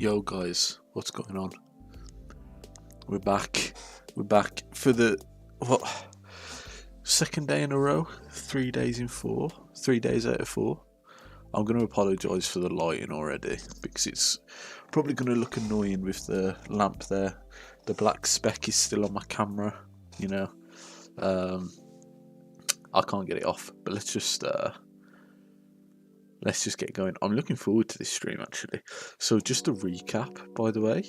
Yo guys, what's going on? We're back. We're back for the second day in a row? 3 days in 4. 3 days out of 4. I'm going to apologise for the lighting already because it's probably going to look annoying with the lamp there. The black speck is still on my camera, you know. I can't get it off, but let's just get going. I'm looking forward to this stream actually. So just a recap, by the way.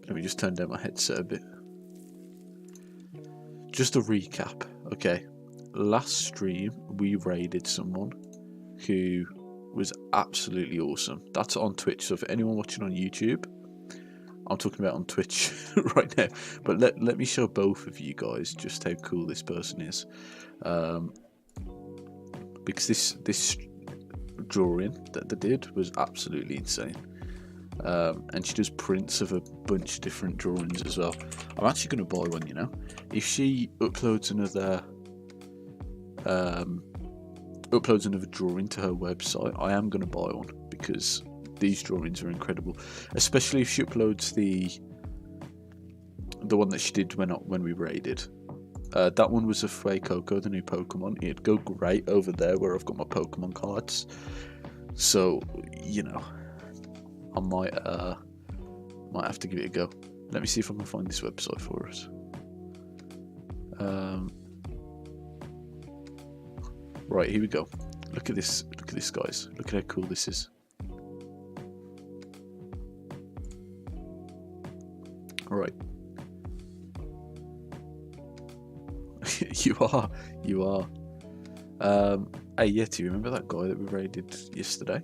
Let me just turn down my headset a bit. Just a recap, okay. Last stream we raided someone who was absolutely awesome. That's on Twitch, so for anyone watching on YouTube, I'm talking about on Twitch right now. But let me show both of you guys just how cool this person is. Because this drawing that they did was absolutely insane. And she does prints of a bunch of different drawings as well. I'm actually going to buy one, you know. If she uploads another drawing to her website, I am going to buy one because these drawings are incredible. Especially if she uploads the one that she did when we raided. That one was a Fuecoco, the new Pokemon. It'd go great over there where I've got my Pokemon cards. So, you know, I might have to give it a go. Let me see if I can find this website for us. Right, here we go. Look at this, guys. Look at how cool this is. Alright. You are. Hey, yeah, do you remember that guy that we raided yesterday?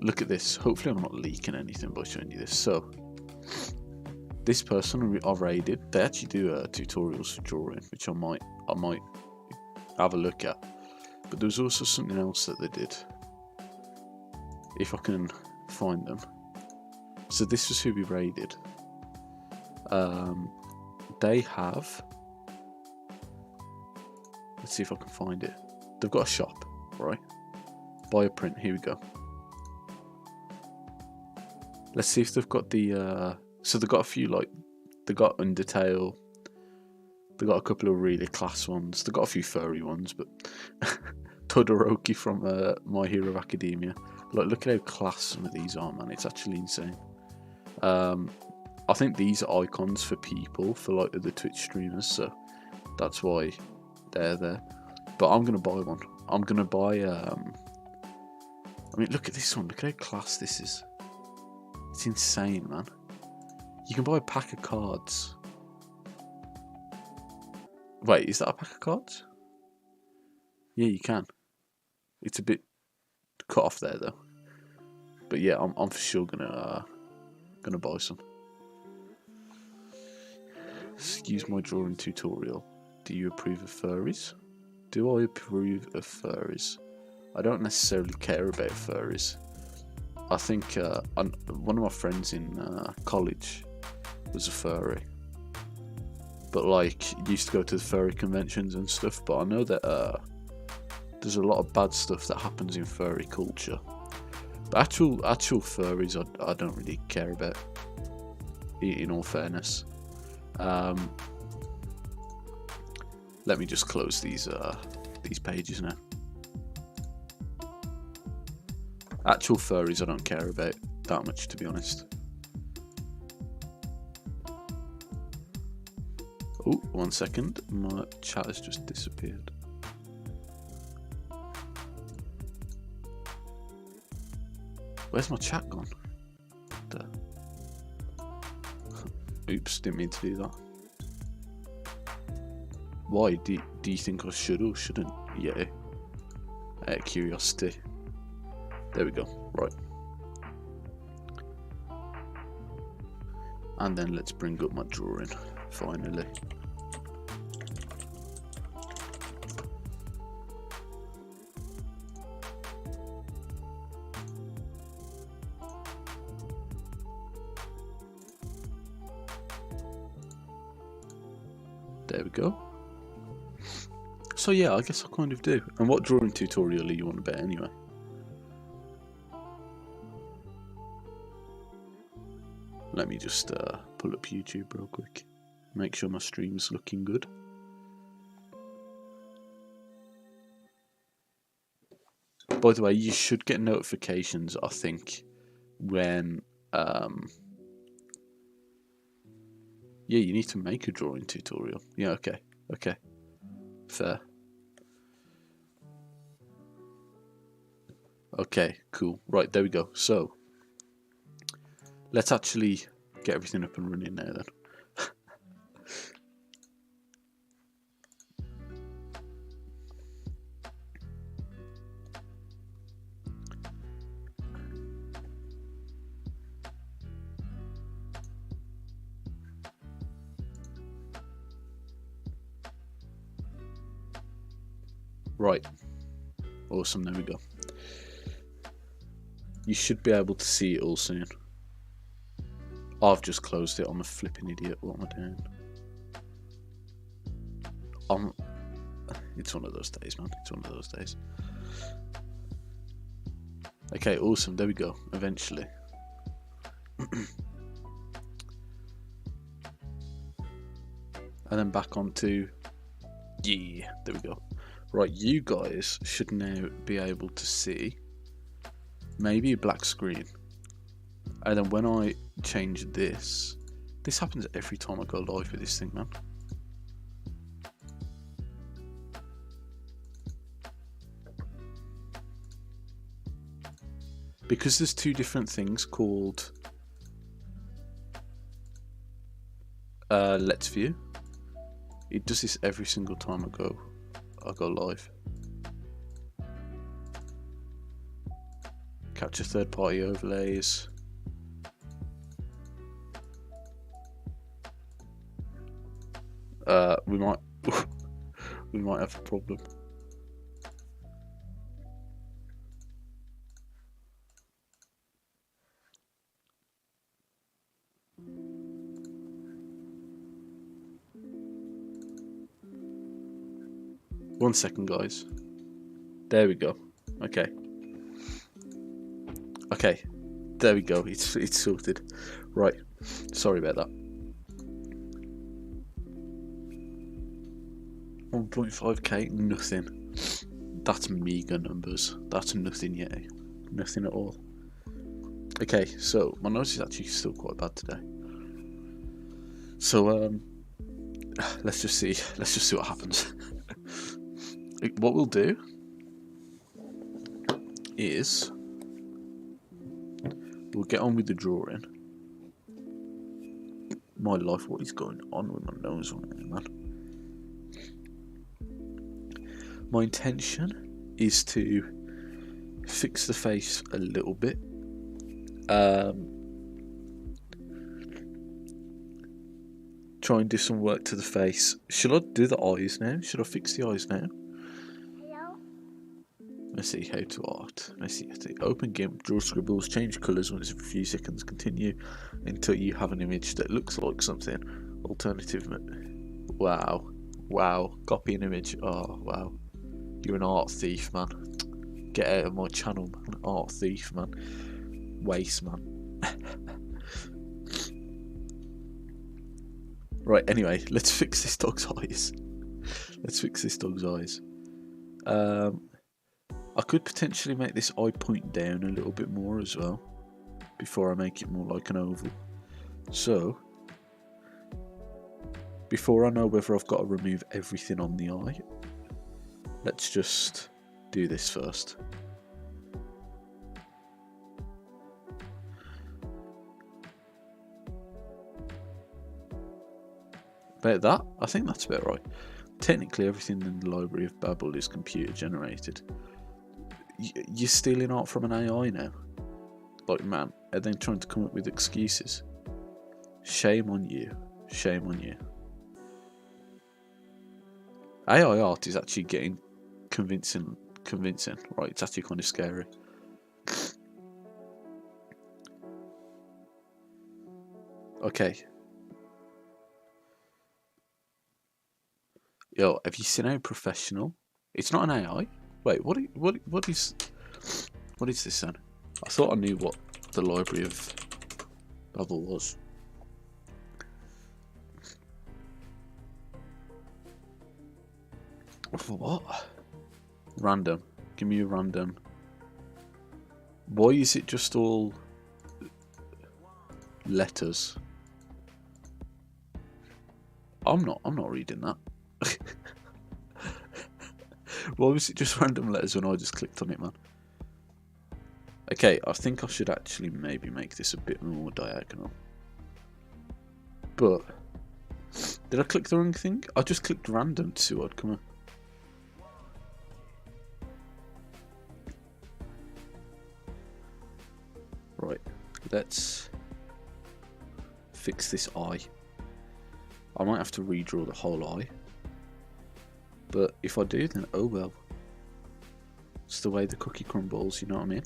Look at this. Hopefully I'm not leaking anything by showing you this. So, this person I raided, they actually do tutorials for drawing, which I might have a look at. But there was also something else that they did, if I can find them. So this was who we raided. They have, let's see if I can find it. They've got a shop, right? Buy a print. Here we go. Let's see if they've got the so they've got a few, like they got Undertale, they got a couple of really class ones, they got a few furry ones, but Todoroki from My Hero Academia. Like, look at how class some of these are, man. It's actually insane. I think these are icons for people, for like the Twitch streamers, so that's why they're there. But I'm gonna buy one. I'm gonna buy I mean, look at this one. Look at how class this is. It's insane, man. You can buy a pack of cards. Wait, is that a pack of cards? Yeah, you can. It's a bit cut off there though. But yeah, I'm for sure gonna buy some. Excuse my drawing tutorial. Do you approve of furries? Do I approve of furries? I don't necessarily care about furries. I think one of my friends in college was a furry, but like used to go to the furry conventions and stuff. But I know that there's a lot of bad stuff that happens in furry culture. But actual furries, I don't really care about. In all fairness, let me just close these pages now. Actual furries I don't care about that much, to be honest. Oh, 1 second. My chat has just disappeared. Where's my chat gone? There. Oops, didn't mean to do that. Why? Do you think I should or shouldn't? Yeah. Out of curiosity. There we go. Right. And then let's bring up my drawing, finally. There we go. So yeah, I guess I kind of do. And what drawing tutorial are you on about anyway? Let me just pull up YouTube real quick. Make sure my stream's looking good. By the way, you should get notifications, I think, when yeah, you need to make a drawing tutorial. Yeah, okay. Fair. Okay, cool. Right, there we go. So, let's actually get everything up and running now then. Right. Awesome, there we go. You should be able to see it all soon. I've just closed it. I'm a flipping idiot. What am I doing? It's one of those days, man. It's one of those days. Okay, awesome. There we go. Eventually. And then back onto... Yeah, there we go. Right, you guys should now be able to see maybe a black screen. And then when I change this happens every time I go live with this thing, man. Because there's two different things called Let's View. It does this every single time I go live. Capture third-party overlays. We might we might have a problem. One second, guys. There we go. Okay. Okay. There we go. It's sorted. Right. Sorry about that. 1.5k, nothing. That's meager numbers. That's nothing yet. Nothing at all. Okay, so my nose is actually still quite bad today. So let's just see what happens. What we'll do is we'll get on with the drawing. My life, what is going on with my nose right now, man? My intention is to fix the face a little bit. Try and do some work to the face. Should I do the eyes now? Should I fix the eyes now? Hello? Let's see how to art. Let's see. Open GIMP, draw scribbles, change colours once every few seconds. Continue until you have an image that looks like something. Alternative. Wow. Copy an image. Oh, wow. You're an art thief, man. Get out of my channel, man. Art thief, man. Waste, man. Right, anyway, let's fix this dog's eyes. I could potentially make this eye point down a little bit more as well before I make it more like an oval. So, before I know whether I've got to remove everything on the eye, let's just do this first. About that, I think that's about right. Technically, everything in the Library of Babel is computer generated. You're stealing art from an AI now. Like, man, are they trying to come up with excuses? Shame on you. Shame on you. AI art is actually getting convincing. Right, it's actually kind of scary. Okay. Yo, have you seen how professional? It's not an AI. Wait, what is this then? I thought I knew what the Library of Bubble was. For what? Random. Give me a random. Why is it just all letters? I'm not reading that. Why was it just random letters when I just clicked on it, man? Okay, I think I should actually maybe make this a bit more diagonal. But did I click the wrong thing? I just clicked random to see what would come up. Right, let's fix this eye. I might have to redraw the whole eye. But if I do, then oh well. It's the way the cookie crumbles, you know what I mean?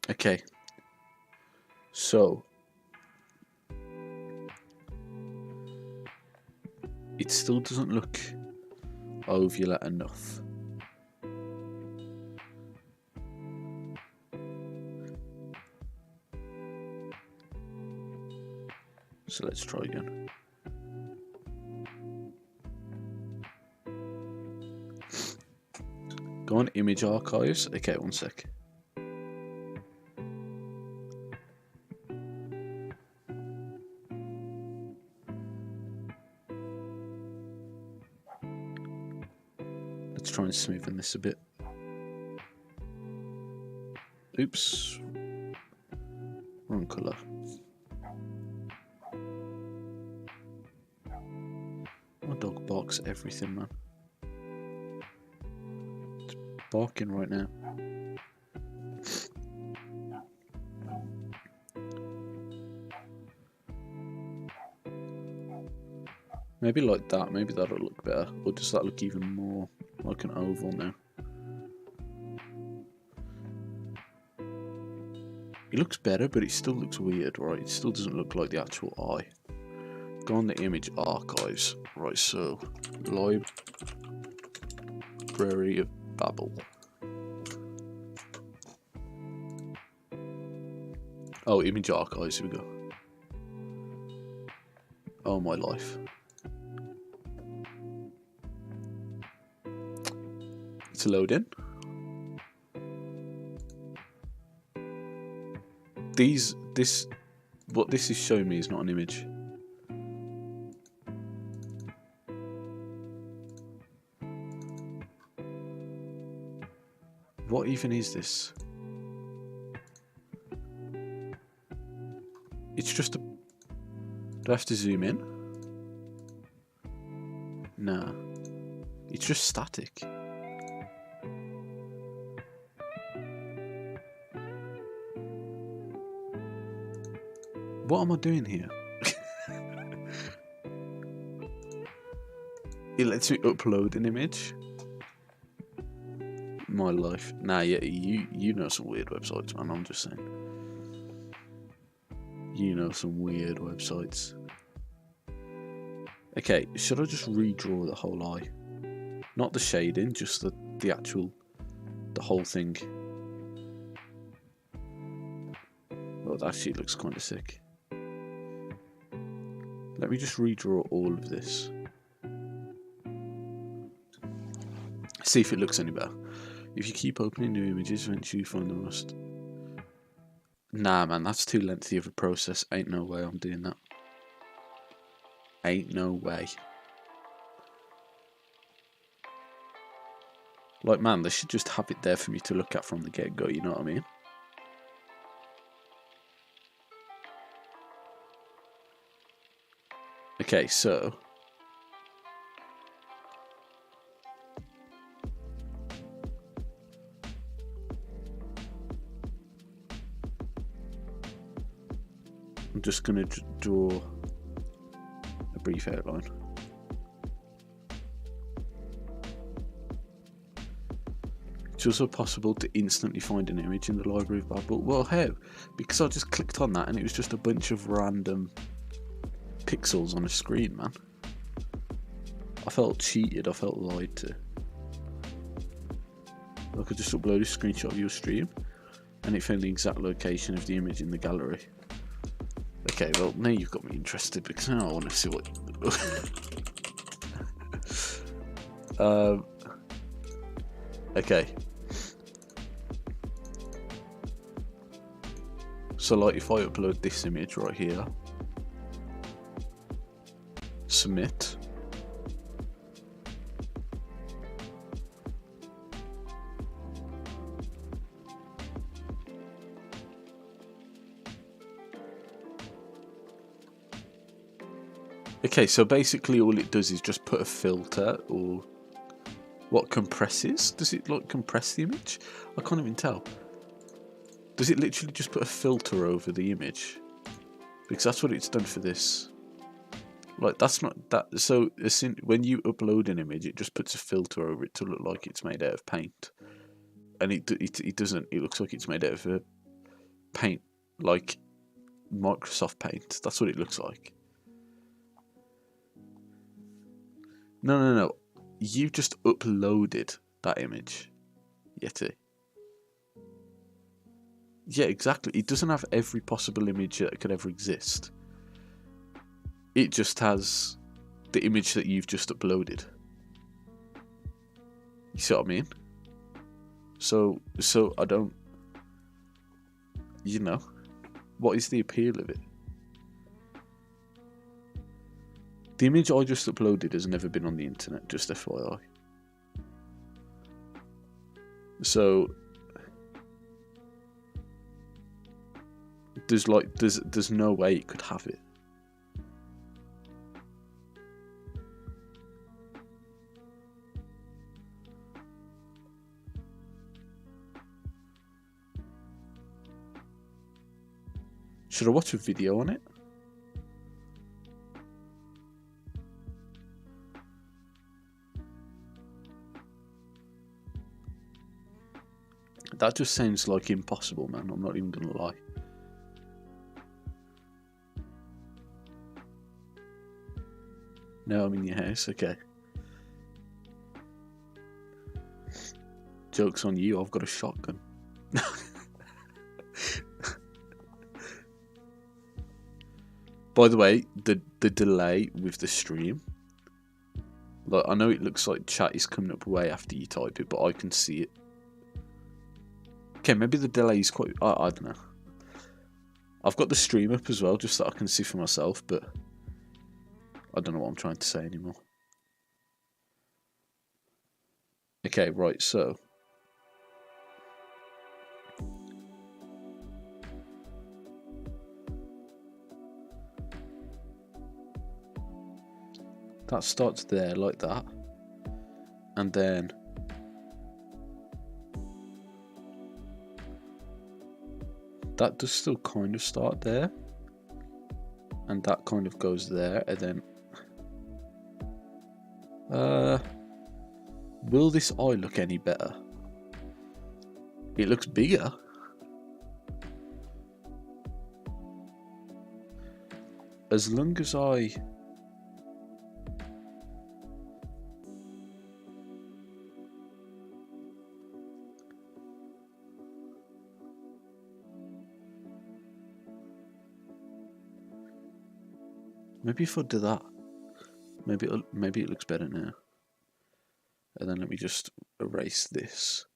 Okay. So it still doesn't look ovulate enough. So let's try again. Go on image archives. Okay, one sec. Let's try and smoothen this a bit. Oops. Wrong colour. My dog barks everything, man. It's barking right now. Maybe like that, maybe that'll look better. Or does that look even more like an oval now? It looks better, but it still looks weird, right? It still doesn't look like the actual eye. Go on the image archives. Right, so Library of Babel. Oh, image archives, here we go. Oh my life. It's loading. What this is showing me is not an image. What even is this? It's just a... Do I have to zoom in? Nah. It's just static. What am I doing here? It lets me upload an image. My life. Nah, yeah, you know some weird websites, man. I'm just saying. You know some weird websites. Okay, should I just redraw the whole eye? Not the shading, just the whole thing. Well, that actually looks kind of sick. Let me just redraw all of this. See if it looks any better. If you keep opening new images, eventually you find the most... Nah, man, that's too lengthy of a process. Ain't no way I'm doing that. Ain't no way. Like, man, they should just have it there for me to look at from the get-go, you know what I mean? Okay, so... I'm just going to draw a brief outline. It's also possible to instantly find an image in the Library of Babel. Well, how? Because I just clicked on that and it was just a bunch of random pixels on a screen, man. I felt cheated, I felt lied to. I could just upload a screenshot of your stream and it found the exact location of the image in the gallery. Okay, well, now you've got me interested because now I want to see what... okay. So, like, if I upload this image right here, submit. Okay, so basically all it does is just put a filter, or what compresses? Does it like compress the image? I can't even tell. Does it literally just put a filter over the image? Because that's what it's done for this. Like, that's not that. So when you upload an image, it just puts a filter over it to look like it's made out of paint, and it doesn't. It looks like it's made out of a paint, like Microsoft Paint. That's what it looks like. No. You just uploaded that image, Yeti. Yeah, exactly. It doesn't have every possible image that could ever exist. It just has the image that you've just uploaded. You see what I mean? So I don't... You know, what is the appeal of it? The image I just uploaded has never been on the internet, just FYI. So there's no way it could have it. Should I watch a video on it? That just sounds like impossible, man. I'm not even gonna lie. No, I'm in your house. Okay. Joke's on you. I've got a shotgun. By the way, the delay with the stream. Like, I know it looks like chat is coming up way after you type it, but I can see it. Okay, maybe the delay is quite... I don't know. I've got the stream up as well, just so I can see for myself, but I don't know what I'm trying to say anymore. Okay, right, so... that starts there, like that. And then... that does still kind of start there. And that kind of goes there, and then... will this eye look any better? It looks bigger. As long as I... maybe if I do that, maybe it looks better now. And then let me just erase this.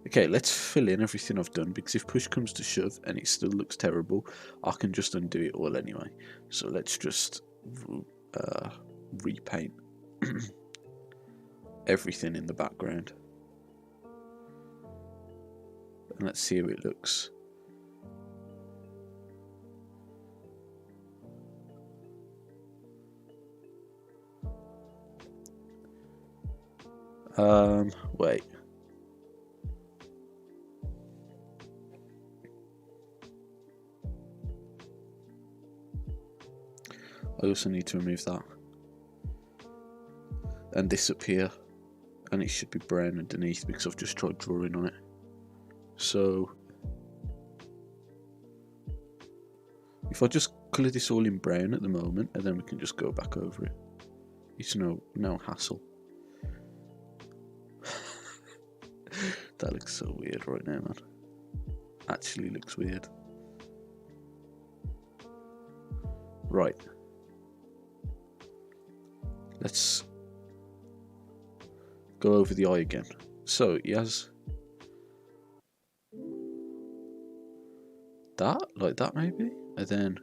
Okay, let's fill in everything I've done, because if push comes to shove and it still looks terrible, I can just undo it all anyway. So let's just repaint everything in the background. And let's see how it looks. Wait. I also need to remove that. And this up here. and it should be brown underneath because I've just tried drawing on it. So if I just colour this all in brown at the moment, and then we can just go back over it. It's no hassle. That looks so weird right now, man. Actually looks weird. Right. Let's go over the eye again. So he has that, like that maybe, and then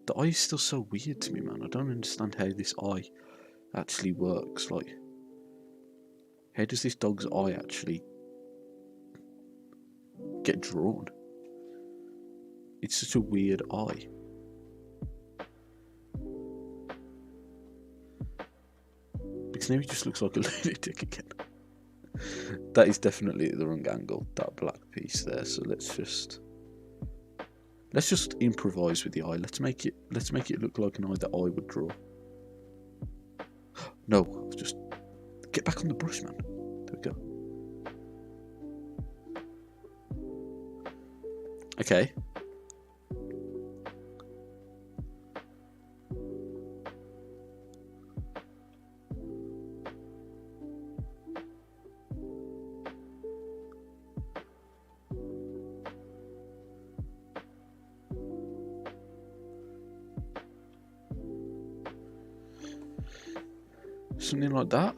the eye is still so weird to me, man. I don't understand how this eye actually works. Like, how does this dog's eye actually get drawn? It's such a weird eye. Because now he just looks like a lunatic again. That is definitely the wrong angle, that black piece there. So let's just improvise with the eye. Let's make it look like an eye that I would draw. No, just get back on the brush, man. There we go. Okay. Something like that.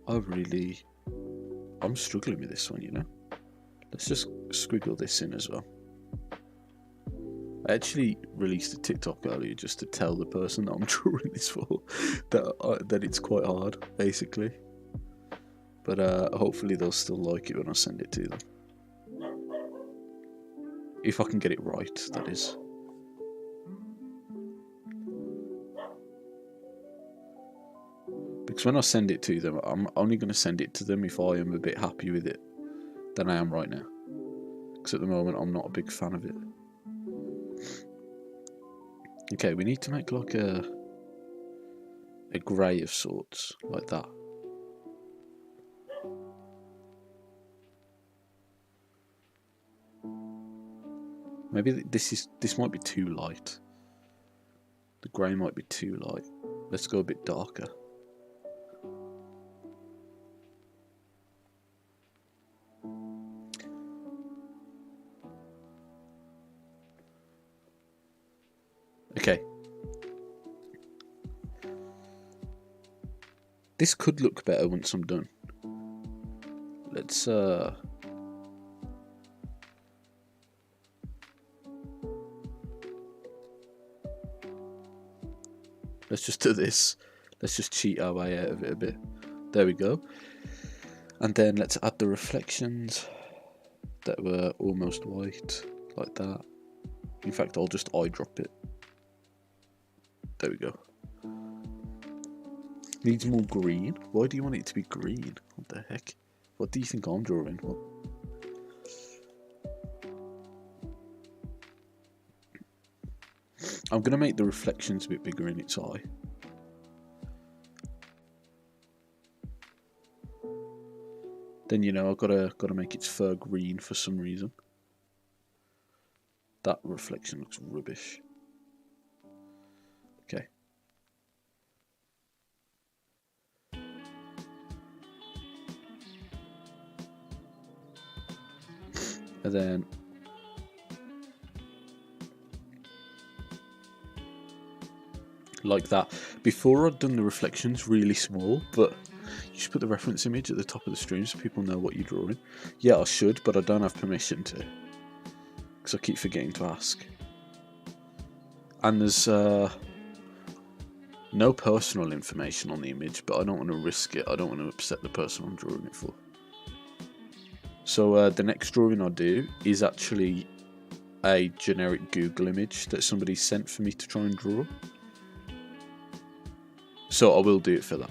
I'm struggling with this one, you know. Let's just squiggle this in as well. I actually released a TikTok earlier just to tell the person that I'm drawing this for that it's quite hard, basically. But hopefully they'll still like it when I send it to them. If I can get it right, that is. Because when I send it to them, I'm only going to send it to them if I am a bit happy with it than I am right now. Because at the moment, I'm not a big fan of it. Okay, we need to make like a grey of sorts, like that. Maybe this might be too light. The grey might be too light. Let's go a bit darker. Okay. This could look better once I'm done. Let's just do this. Let's just cheat our way out of it a bit. There we go. And then let's add the reflections that were almost white, like that. In fact, I'll just eyedrop it. There we go. Needs more green. Why do you want it to be green? What the heck? What do you think I'm drawing? What? I'm gonna make the reflections a bit bigger in its eye. Then you know I've gotta make its fur green for some reason. That reflection looks rubbish. Okay. And then like that. Before I'd done the reflections really small, but you should put the reference image at the top of the stream so people know what you're drawing. Yeah, I should, but I don't have permission to, because I keep forgetting to ask. And there's no personal information on the image, but I don't want to risk it. I don't want to upset the person I'm drawing it for. So the next drawing I do is actually a generic Google image that somebody sent for me to try and draw. So I will do it for that.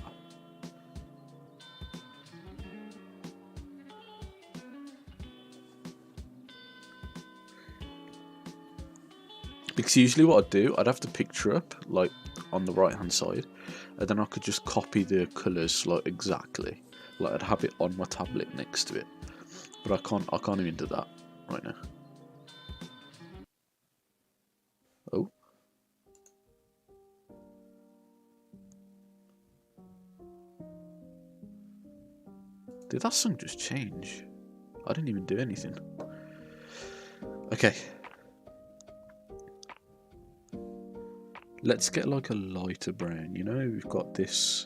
Because usually what I'd do, I'd have the picture up, like, on the right-hand side, and then I could just copy the colours, like, exactly. Like, I'd have it on my tablet next to it. But I can't even do that right now. Oh. Did that song just change? I didn't even do anything. Okay. Let's get like a lighter brown. You know, we've got this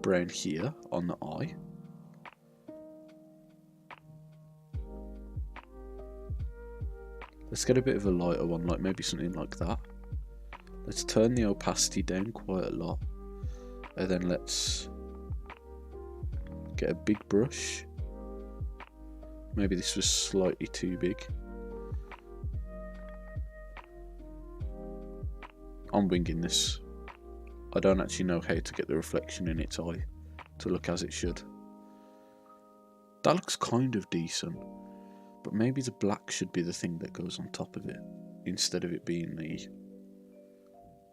brown here on the eye. Let's get a bit of a lighter one, like maybe something like that. Let's turn the opacity down quite a lot. And then let's get a big brush. Maybe this was slightly too big. I'm winging this. I don't actually know how to get the reflection in its eye to look as it should. That looks kind of decent, but maybe the black should be the thing that goes on top of it, instead of it being the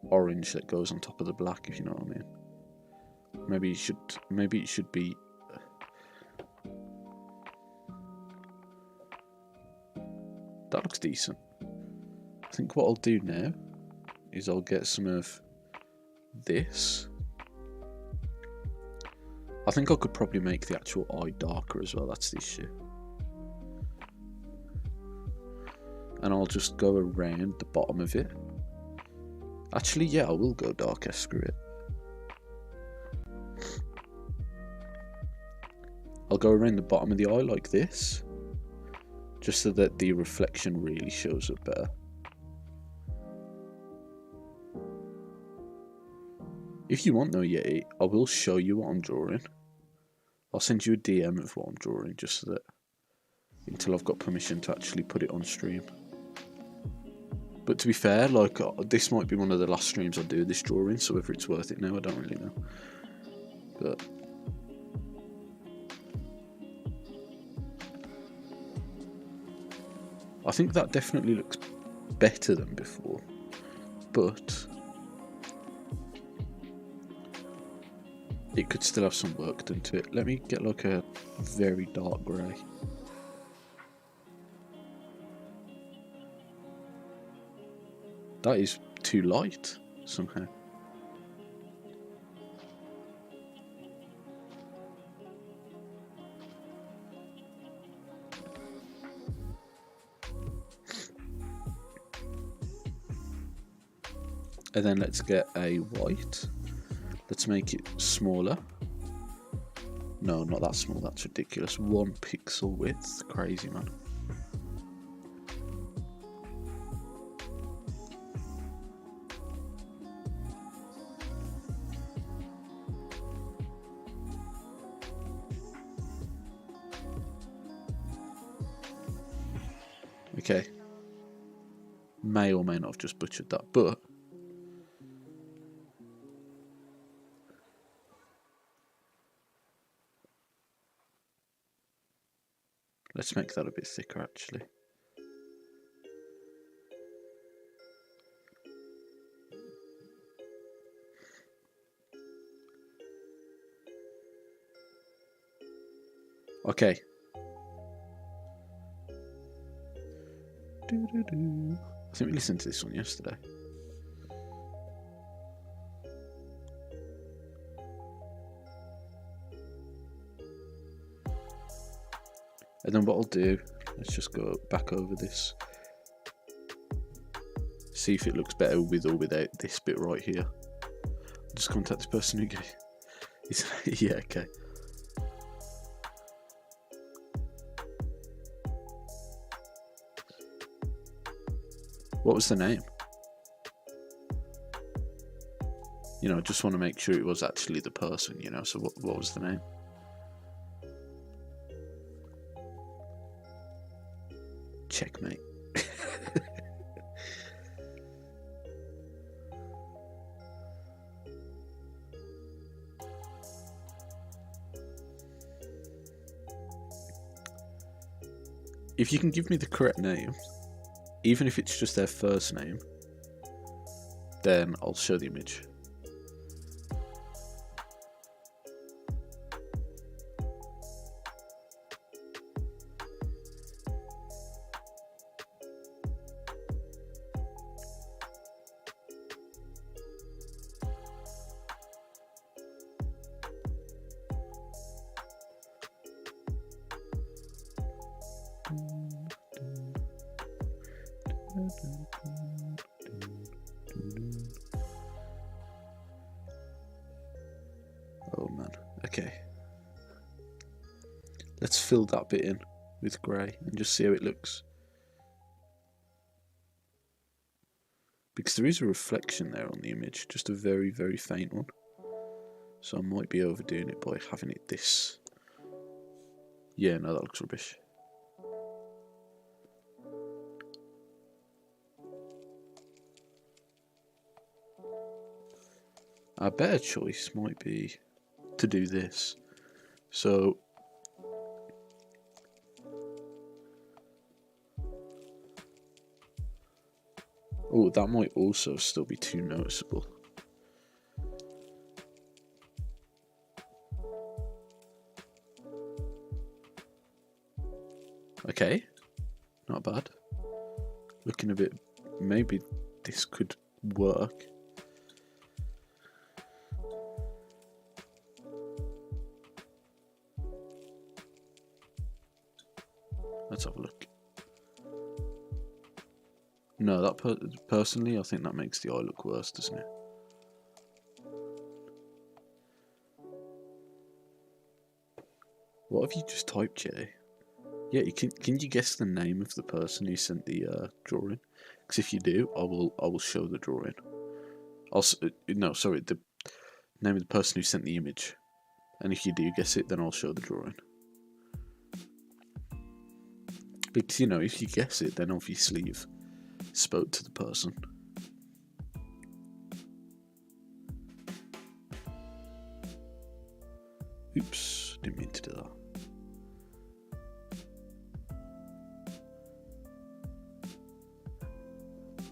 orange that goes on top of the black, if you know what I mean. Maybe it should be that looks decent. I think what I'll do now is I'll get some of this. I think I could probably make the actual eye darker as well, that's the issue. And I'll just go around the bottom of it. Actually, yeah, I will go darker, screw it. I'll go around the bottom of the eye like this, just so that the reflection really shows up better. If you want though, Yeti, I will show you what I'm drawing. I'll send you a DM of what I'm drawing, just so that until I've got permission to actually put it on stream. But to be fair, like, this might be one of the last streams I do this drawing, so whether it's worth it now, I don't really know. But I think that definitely looks better than before, but it could still have some work done to it. Let me get like a very dark grey. That is too light somehow. And then let's get a white. Let's make it smaller. No, not that small, that's ridiculous. 1 pixel width, crazy man. Okay. May or may not have just butchered that, but let's make that a bit thicker actually. Okay. I think we listened to this one yesterday. And then what I'll do, let's just go back over this. See if it looks better with or without this bit right here. Just contact the person who gave. Yeah, okay. What was the name? You know, I just want to make sure it was actually the person, you know, so what was the name? Checkmate. If you can give me the correct name even if it's just their first name, then I'll show the image. Oh man, okay. Let's fill that bit in with grey and just see how it looks. Because there is a reflection there on the image, just a very, very faint one. So I might be overdoing it by having it this. Yeah, no, that looks rubbish. A better choice might be to do this. So oh, that might also still be too noticeable. Okay, not bad. Looking a bit, maybe this could work. Let's have a look. No, that personally, I think that makes the eye look worse, doesn't it? What have you just typed, Jay? Yeah, can you guess the name of the person who sent the drawing? Because if you do, I will show the drawing. No, sorry, the name of the person who sent the image. And if you do guess it, then I'll show the drawing. Because, you know, if you guess it, then obviously you've spoke to the person. Oops, didn't mean to do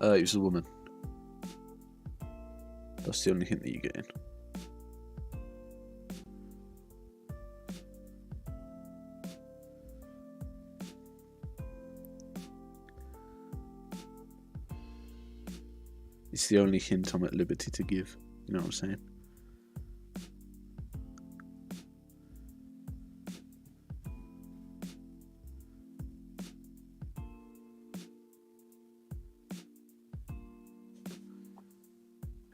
that. It was a woman. That's the only hint that you get in. It's the only hint I'm at liberty to give. You know what I'm saying?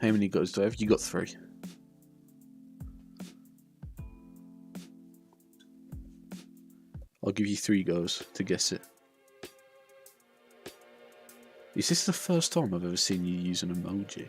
How many goes do I have? You got 3. I'll give you 3 goes to guess it. Is this the first time I've ever seen you use an emoji?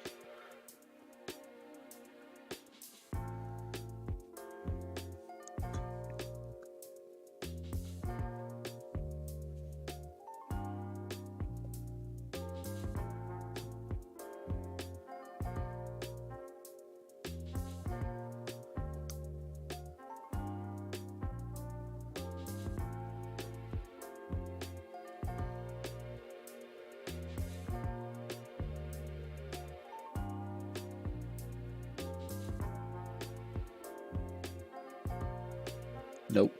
Nope.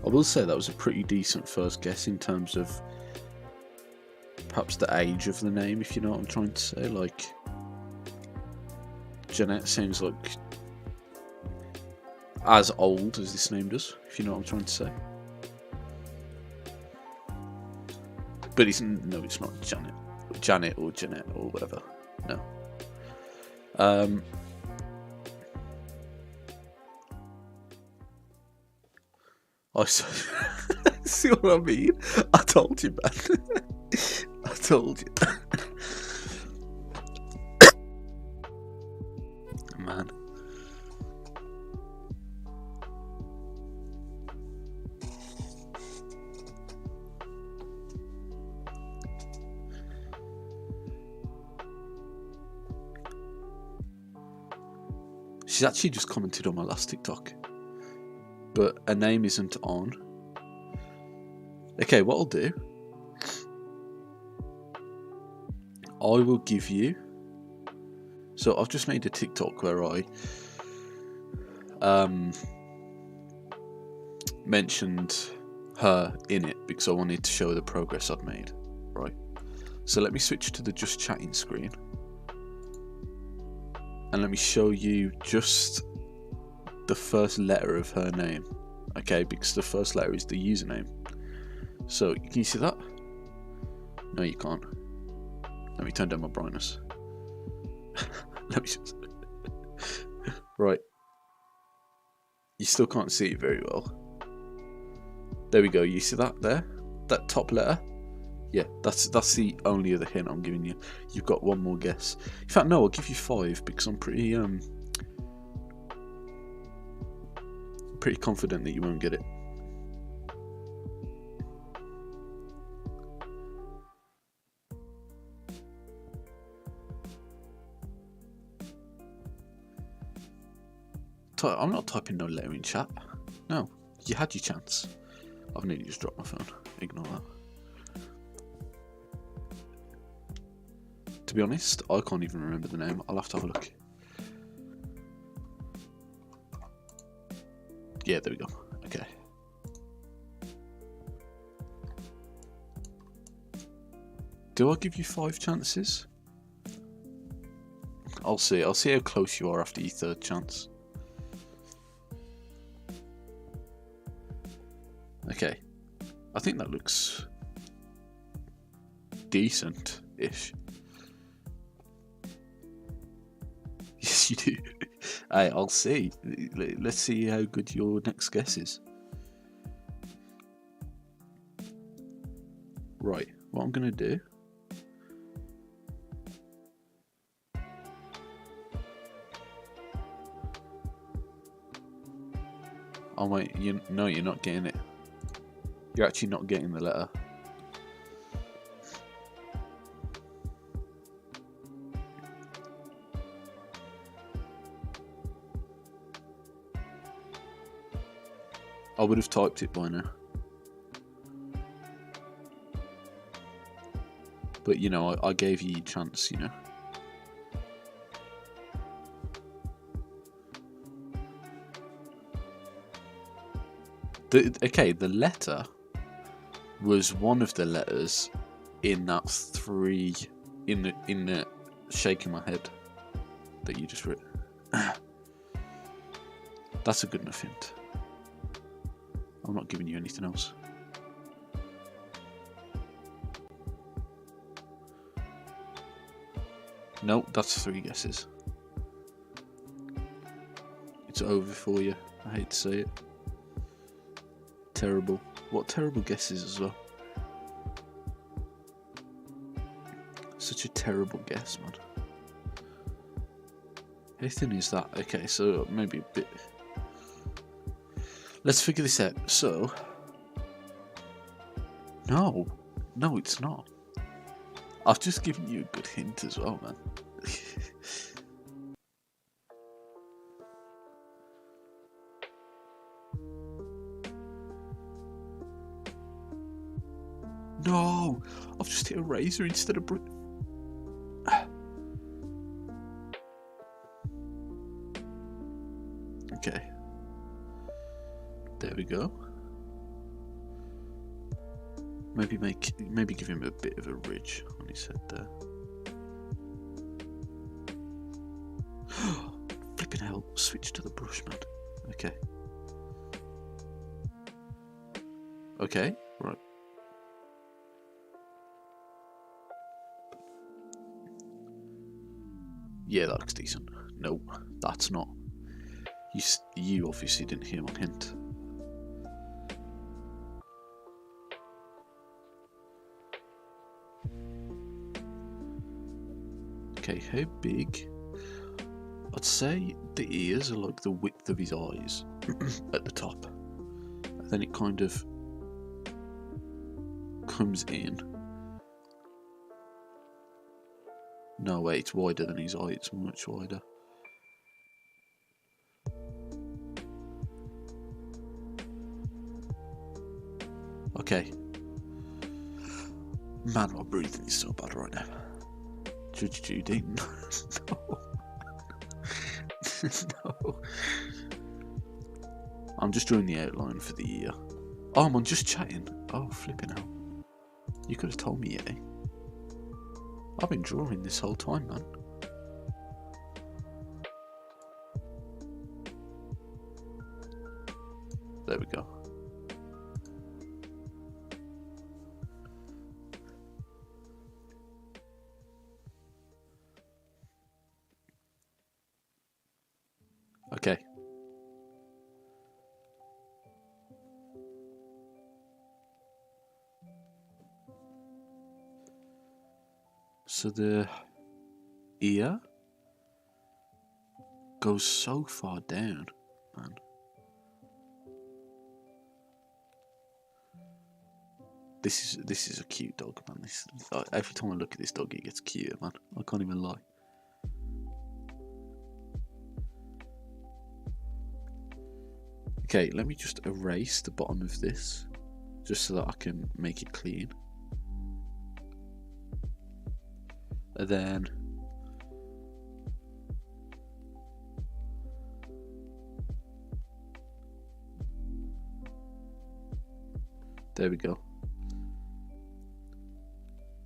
I will say that was a pretty decent first guess in terms of perhaps the age of the name, if you know what I'm trying to say. Like, Jeanette seems like as old as this name does, if you know what I'm trying to say. But it's not Janet or Jeanette or whatever. No. I see what I mean. I told you, man. I told you. Man. She's actually just commented on my last TikTok. but a name isn't on. Okay, what I'll do, I will give you. So I've just made a TikTok where I mentioned her in it because I wanted to show the progress I'd made. Right. So let me switch to the just chatting screen, and let me show you just the first letter of her name. Okay, because the first letter is the username. So can you see that? No, you can't. Let me turn down my brightness. Let me just... Right. You still can't see it very well. There we go. You see that there? That top letter? Yeah, that's the only other hint I'm giving you. You've got one more guess. In fact, no, I'll give you 5 because I'm pretty confident that you won't get it. I'm not typing no letter in chat. No, you had your chance. I've nearly just dropped my phone. Ignore that. To be honest, I can't even remember the name. I'll have to have a look. Yeah, there we go. Okay. Do I give you 5 chances? I'll see. I'll see how close you are after your 3rd chance. Okay. I think that looks decent-ish. Yes, you do. Hey, I'll see. Let's see how good your next guess is. Right, what I'm going to do... Oh wait, no, you're not getting it. You're actually not getting the letter. I would have typed it by now. But, you know, I gave you a chance, you know. Okay, the letter was one of the letters in that 3 in the shaking my head that you just wrote. That's a good enough hint. I'm not giving you anything else. Nope, that's 3 guesses. It's over for you. I hate to say it. Terrible. What terrible guesses as well. Such a terrible guess, man. How thin is that? Okay, so maybe a bit... Let's figure this out. So... No, it's not. I've just given you a good hint as well, man. No! I've just hit a razor instead of... Okay. There we go. Maybe give him a bit of a ridge on his head there. Flipping hell, switch to the brush, man. Okay. Okay, right. Yeah, that looks decent. No, that's not. You obviously didn't hear my hint. Okay, how big? I'd say the ears are like the width of his eyes at the top. And then it kind of comes in. No, wait, it's wider than his eye, it's much wider. Okay. Man, my breathing is so bad right now. Judge Judy? No. No. I'm just drawing the outline for the ear. Oh, I'm just chatting. Oh, flipping out. You could have told me, eh? I've been drawing this whole time, man. There we go. Okay. So the ear goes so far down, man. This is a cute dog, man. Every time I look at this dog, it gets cuter, man. I can't even lie. Okay, let me just erase the bottom of this, just so that I can make it clean. And then there we go.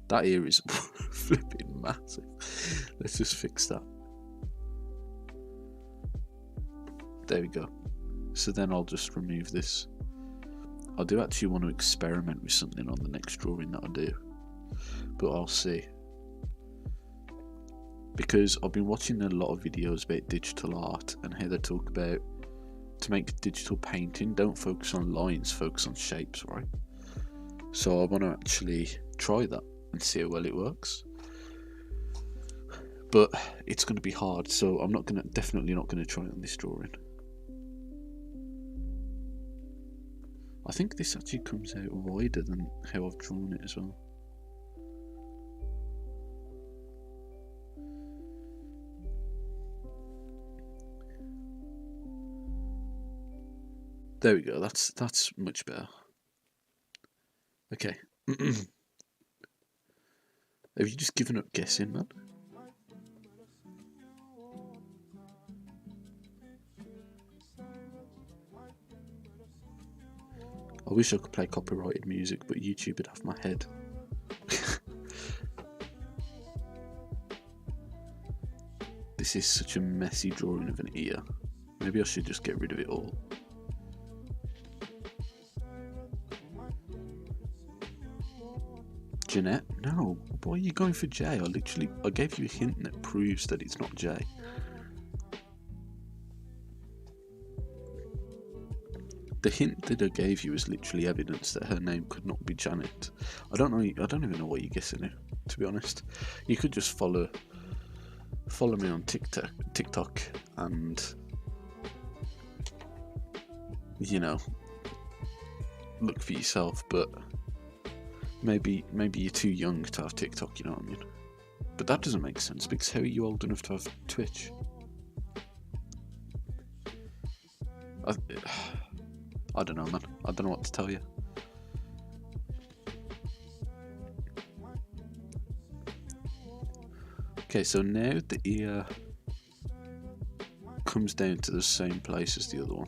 That ear is flipping massive. Let's just fix that. There we go. So then I'll just remove this. I do actually want to experiment with something on the next drawing that I do, but I'll see. Because I've been watching a lot of videos about digital art and how they talk about, to make digital painting, don't focus on lines, focus on shapes, right? So I want to actually try that and see how well it works. But it's going to be hard, so I'm definitely not going to try it on this drawing. I think this actually comes out wider than how I've drawn it as well. There we go, that's much better. Okay. Have you just given up guessing, man? I wish I could play copyrighted music, but YouTube would have my head. This is such a messy drawing of an ear. Maybe I should just get rid of it all. Jeanette? No. Why are you going for J? I gave you a hint that proves that it's not J. The hint that I gave you is literally evidence that her name could not be Janet. I don't even know what you're guessing here, to be honest. You could just follow me on TikTok and, you know, look for yourself, but maybe you're too young to have TikTok, you know what I mean? But that doesn't make sense, because how are you old enough to have Twitch? I don't know, man. I don't know what to tell you. Okay, so now the ear comes down to the same place as the other one.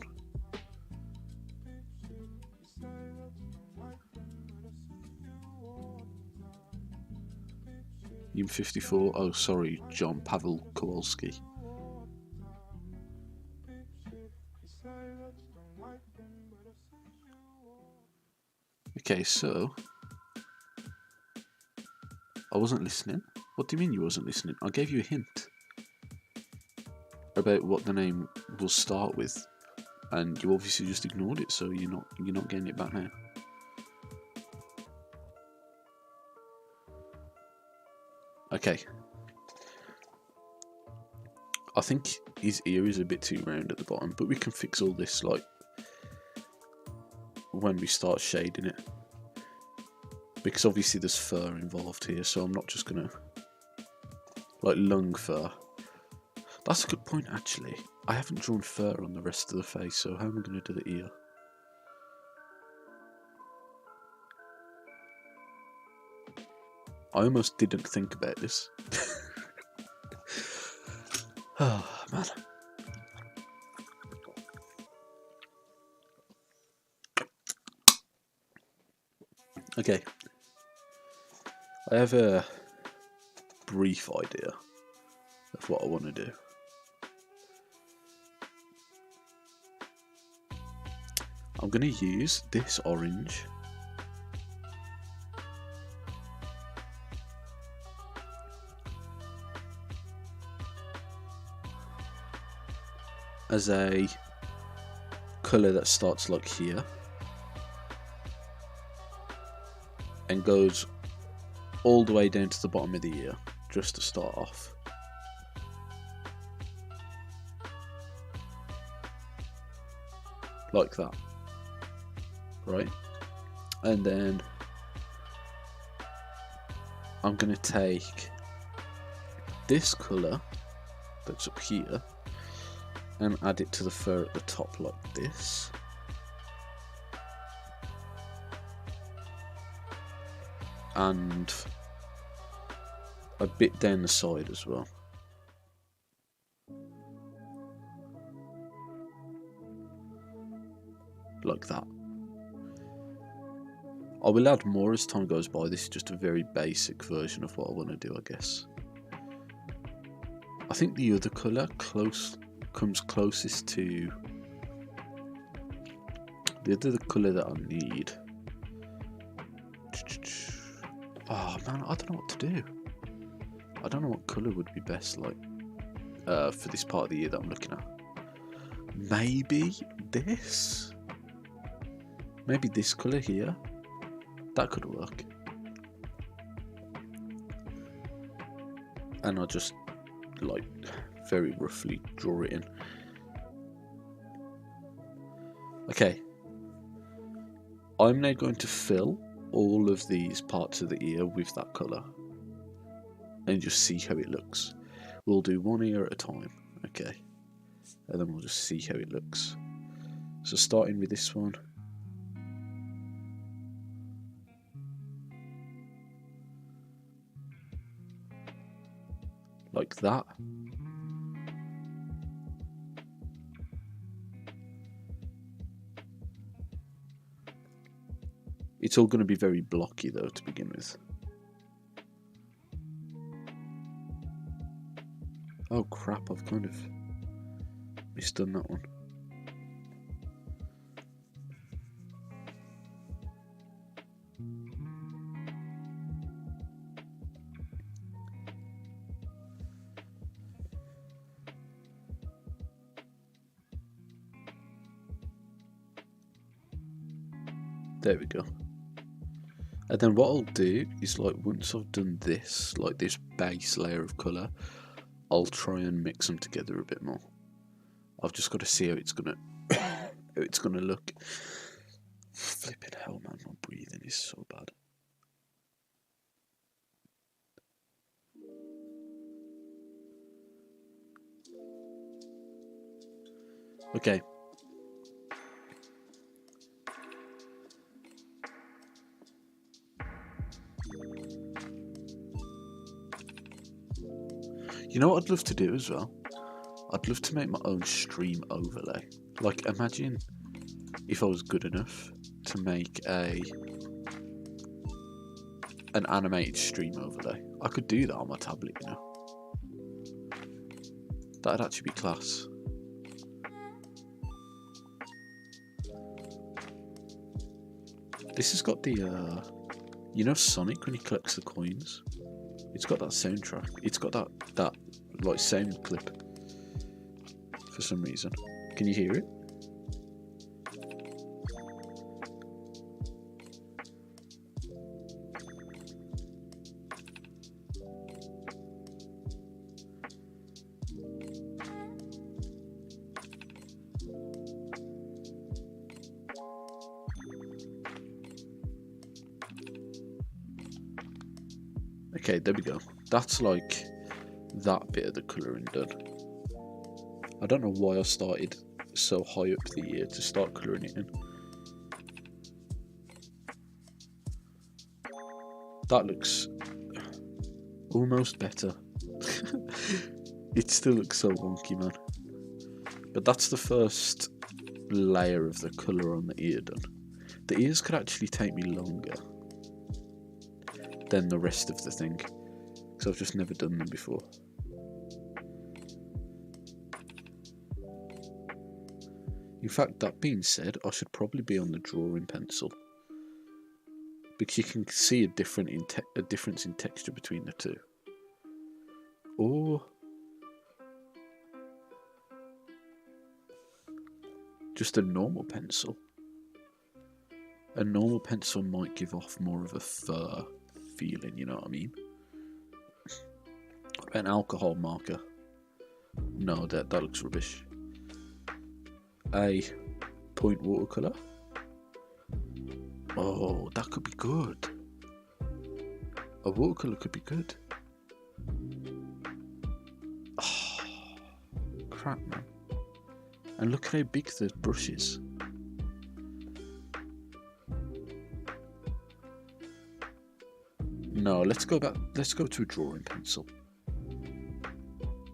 Yum 54. Oh, sorry, John Pavel Kowalski. Okay, so I wasn't listening. What do you mean you wasn't listening? I gave you a hint about what the name will start with, and you obviously just ignored it. So you're not getting it back now. Okay. I think his ear is a bit too round at the bottom, but we can fix all this like when we start shading it, because obviously there's fur involved here, so I'm not just gonna like lung fur. That's a good point, actually. I haven't drawn fur on the rest of the face, so how am I gonna do the ear? I almost didn't think about this. Oh, man. Okay. I have a brief idea of what I want to do. I'm going to use this orange as a colour that starts like here and goes all the way down to the bottom of the ear, just to start off. Like that. Right? And then I'm going to take this colour that's up here and add it to the fur at the top like this. And a bit down the side as well. Like that. I will add more as time goes by. This is just a very basic version of what I want to do, I guess. I think the other colour comes closest to the other colour that I need. Oh man, I don't know what to do. I don't know what colour would be best, like, for this part of the year that I'm looking at. Maybe this? Maybe this colour here? That could work. And I'll just, like, very roughly draw it in. Okay. I'm now going to fill all of these parts of the ear with that colour and just see how it looks. We'll do one ear at a time, okay, and then we'll just see how it looks. So starting with this one, like that. It's all going to be very blocky though to begin with. Oh crap, I've kind of misdone that one. There we go. And then what I'll do is, like, once I've done this, like this base layer of colour, I'll try and mix them together a bit more. I've just got to see how it's gonna look. Flipping hell, man, my breathing is so bad. Okay. You know what I'd love to do as well? I'd love to make my own stream overlay. Like, imagine if I was good enough to make an animated stream overlay. I could do that on my tablet, you know. That'd actually be class. This has got the, you know Sonic when he collects the coins? It's got that soundtrack. It's got that like sound clip for some reason. Can you hear it? Okay, there we go. That's like that bit of the colouring done. I don't know why I started so high up the ear to start colouring it in. That looks Almost better. It still looks so wonky, man. But that's the first layer of the colour on the ear done. The ears could actually take me longer than the rest of the thing, because I've just never done them before. In fact, that being said, I should probably be on the drawing pencil, because you can see a difference in texture between the two. Or just a normal pencil. A normal pencil might give off more of a fur feeling, you know what I mean? What about an alcohol marker? No, that looks rubbish. A point watercolour? Oh, that could be good. A watercolour could be good. Oh, crap, man. And look at how big the brush is. No, let's go to a drawing pencil.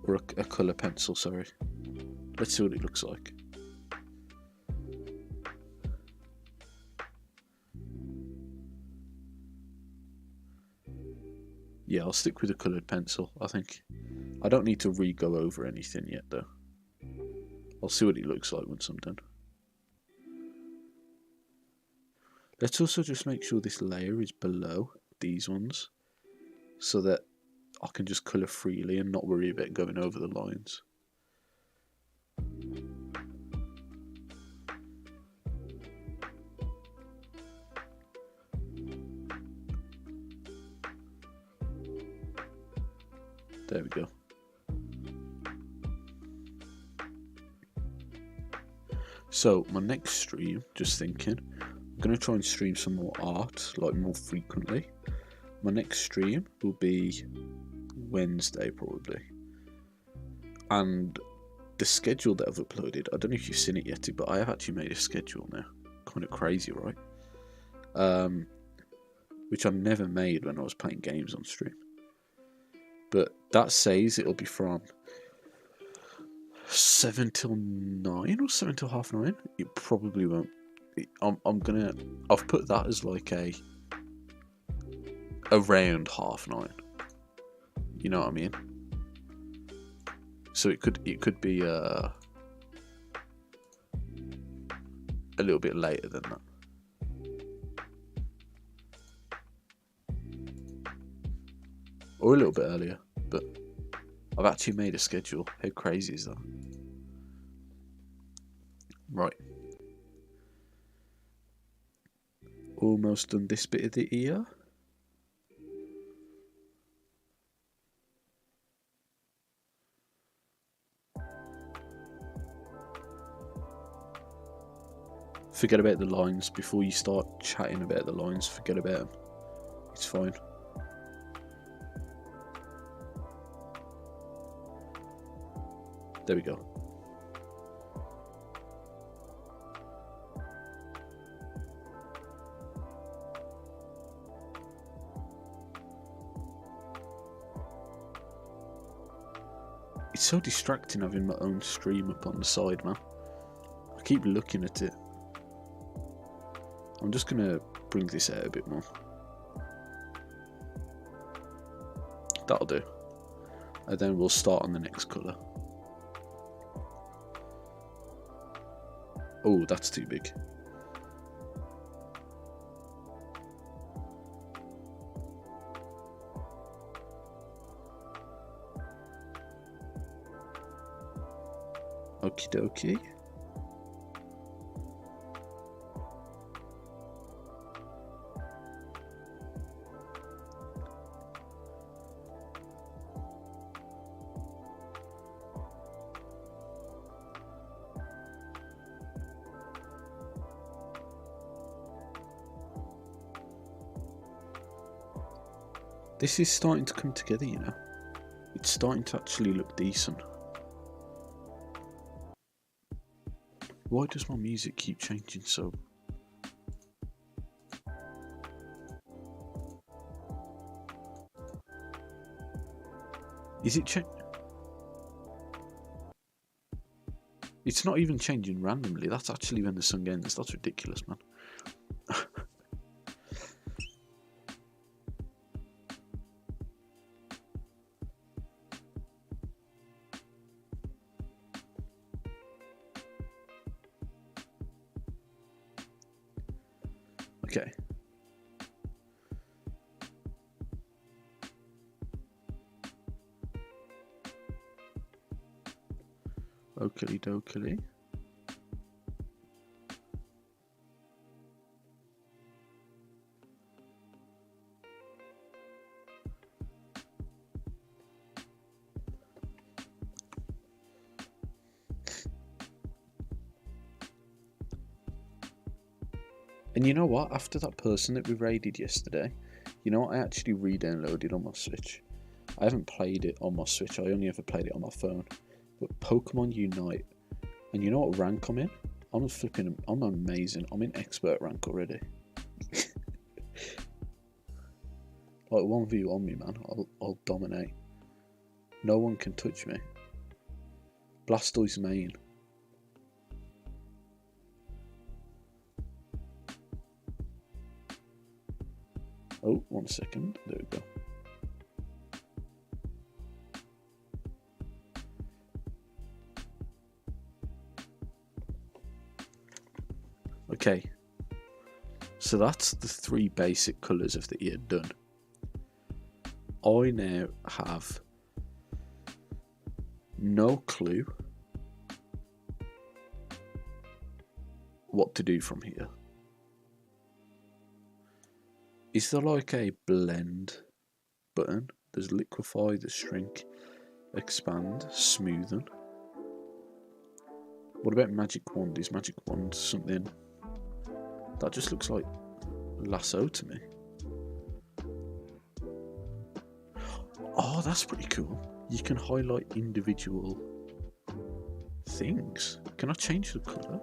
Or a colour pencil, sorry. Let's see what it looks like. Yeah, I'll stick with a coloured pencil, I think. I don't need to re-go over anything yet, though. I'll see what it looks like once I'm done. Let's also just make sure this layer is below these ones, so that I can just colour freely and not worry about going over the lines. There we go. So my next stream, just thinking, I'm going to try and stream some more art, like more frequently. My next stream will be Wednesday probably. And the schedule that I've uploaded, I don't know if you've seen it yet, but I have actually made a schedule now. Kind of crazy, right? Which I never made when I was playing games on stream. But that says it'll be from 7 till 9 or 7 till half 9. It probably won't. I've put that as like around half 9. You know what I mean? So it could be a little bit later than that. Or a little bit earlier, but I've actually made a schedule. How crazy is that? Right. Almost done this bit of the ear. Forget about the lines. Before you start chatting about the lines, forget about them. It's fine. There we go. It's so distracting having my own stream up on the side, man. I keep looking at it. I'm just gonna bring this out a bit more. That'll do. And then we'll start on the next colour. Oh, that's too big. Okie dokie. This is starting to come together, you know. It's starting to actually look decent. Why does my music keep changing so? Is it It's not even changing randomly. That's actually when the sun ends. That's ridiculous, man. Okay. Oakley dokley. And you know what? After that person that we raided yesterday, you know what? I actually re-downloaded on my Switch. I haven't played it on my Switch. I only ever played it on my phone. But Pokemon Unite, and you know what rank I'm in? I'm amazing. I'm in expert rank already. Like 1v1 me, man. I'll dominate. No one can touch me. Blastoise main. Oh, 1 second. There we go. Okay. So that's the 3 basic colours of the ear done. I now have no clue what to do from here. Is there like a blend button? There's liquefy, there's shrink, expand, smoothen. What about magic wand? Is magic wand something that just looks like lasso to me? Oh, that's pretty cool. You can highlight individual things. Can I change the colour?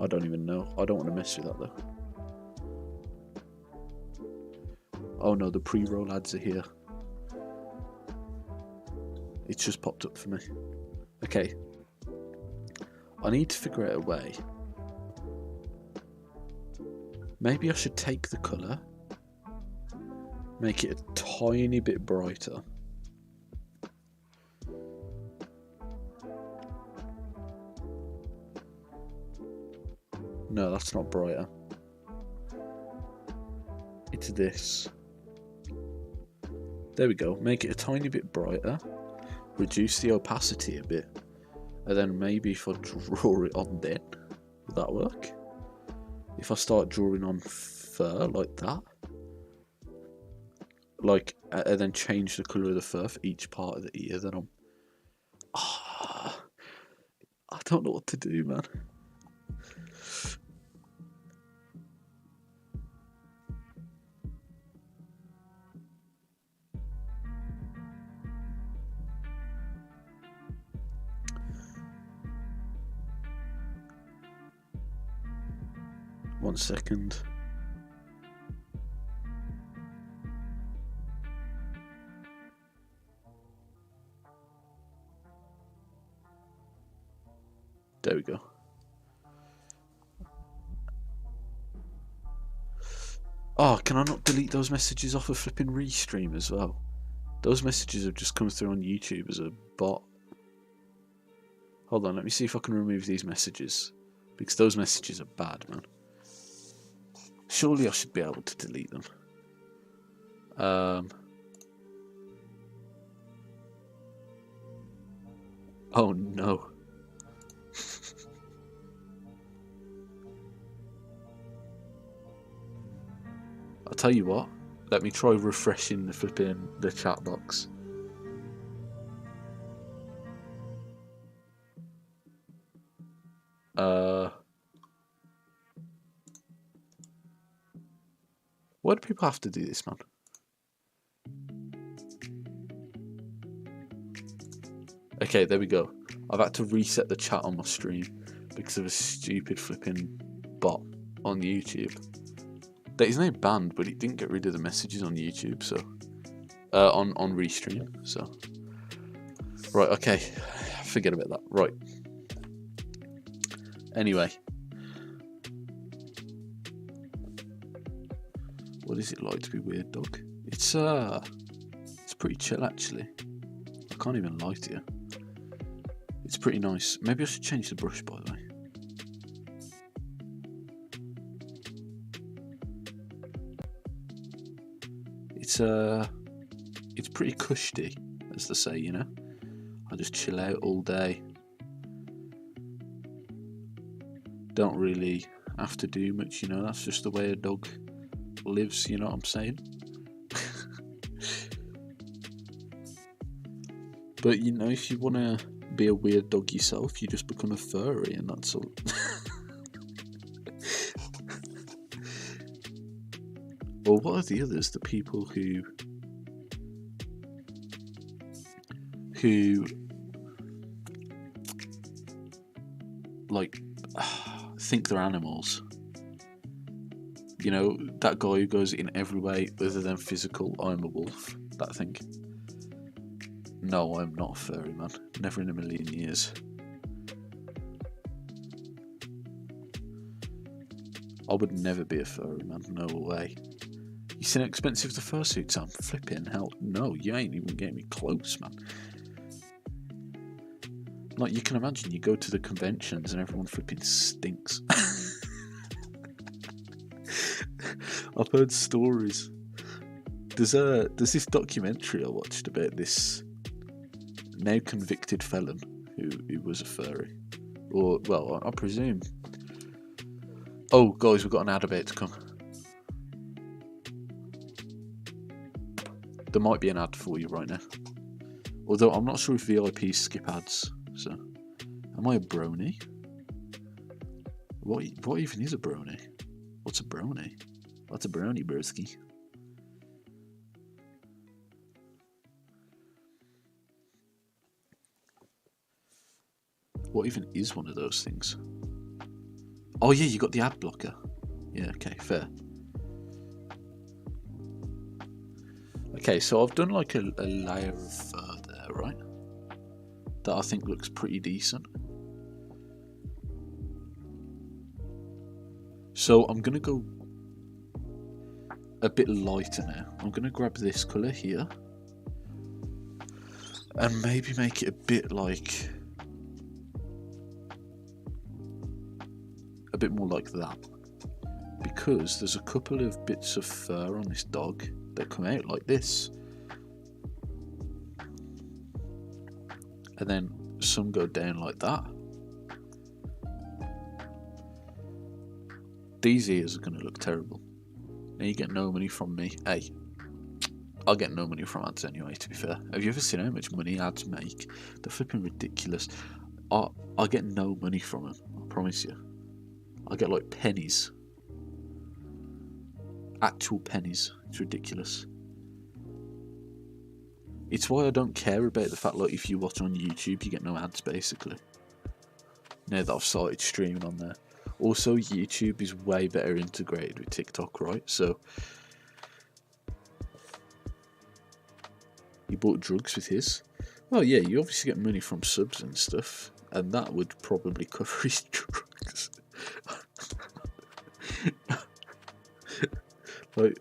I don't even know. I don't want to mess with that though. Oh no, the pre-roll ads are here. It's just popped up for me. Okay. I need to figure out a way. Maybe I should take the colour, make it a tiny bit brighter. No, that's not brighter. It's this. There we go. Make it a tiny bit brighter. Reduce the opacity a bit. And then maybe if I draw it on then, would that work? If I start drawing on fur like that, like, and then change the colour of the fur for each part of the ear, then I'm... I don't know what to do, man. One second. There we go. Oh, can I not delete those messages off of flipping Restream as well? Those messages have just come through on YouTube as a bot. Hold on, let me see if I can remove these messages. Because those messages are bad, man. Surely I should be able to delete them. Oh no. I'll tell you what, let me try refreshing the chat box. Why do people have to do this, man? Okay, there we go. I've had to reset the chat on my stream because of a stupid flipping bot on YouTube. That his name banned, but he didn't get rid of the messages on YouTube, so on Restream. So right, okay, forget about that. Right. Anyway, what is it like to be Weird Dog? It's pretty chill actually. I can't even lie to you. It's pretty nice. Maybe I should change the brush, by the way. It's pretty cushy, as they say, you know. I just chill out all day. Don't really have to do much, you know. That's just the way a dog lives, you know what I'm saying? But you know, if you want to be a weird dog yourself, you just become a furry, and that's all. Or what are the others? The people who like think they're animals. You know, that guy who goes in every way other than physical. I'm a wolf. That thing. No, I'm not a furry, man. Never in a million years. I would never be a furry, man. No way. You seen how expensive the fursuits are? Flipping hell. No, you ain't even getting me close, man. Like, you can imagine, you go to the conventions and everyone flipping stinks. I've heard stories. There's this documentary I watched about this now convicted felon who was a furry. Or, well, I presume. Oh, guys, we've got an ad about to come. There might be an ad for you right now. Although I'm not sure if VIPs skip ads. So, am I a brony? What even is a brony? What's a brony? What's a brony, broski? What even is one of those things? Oh yeah, you got the ad blocker. Yeah, okay, fair. Okay, so I've done like a layer of fur there, right? That I think looks pretty decent. So I'm gonna go a bit lighter now. I'm gonna grab this colour here and maybe make it a bit like a bit more like that, because there's a couple of bits of fur on this dog that come out like this, and then some go down like that. These ears are going to look terrible. Now you get no money from me. Hey, I'll get no money from ads anyway, to be fair. Have you ever seen how much money ads make? They're flipping ridiculous. I'll get no money from them, I promise you. I'll get like pennies. Actual pennies. It's ridiculous. It's why I don't care about the fact, like, if you watch on YouTube, you get no ads, basically. Now that I've started streaming on there. Also, YouTube is way better integrated with TikTok, right? So, he bought drugs with his. Well, yeah, you obviously get money from subs and stuff, and that would probably cover his drugs. Like,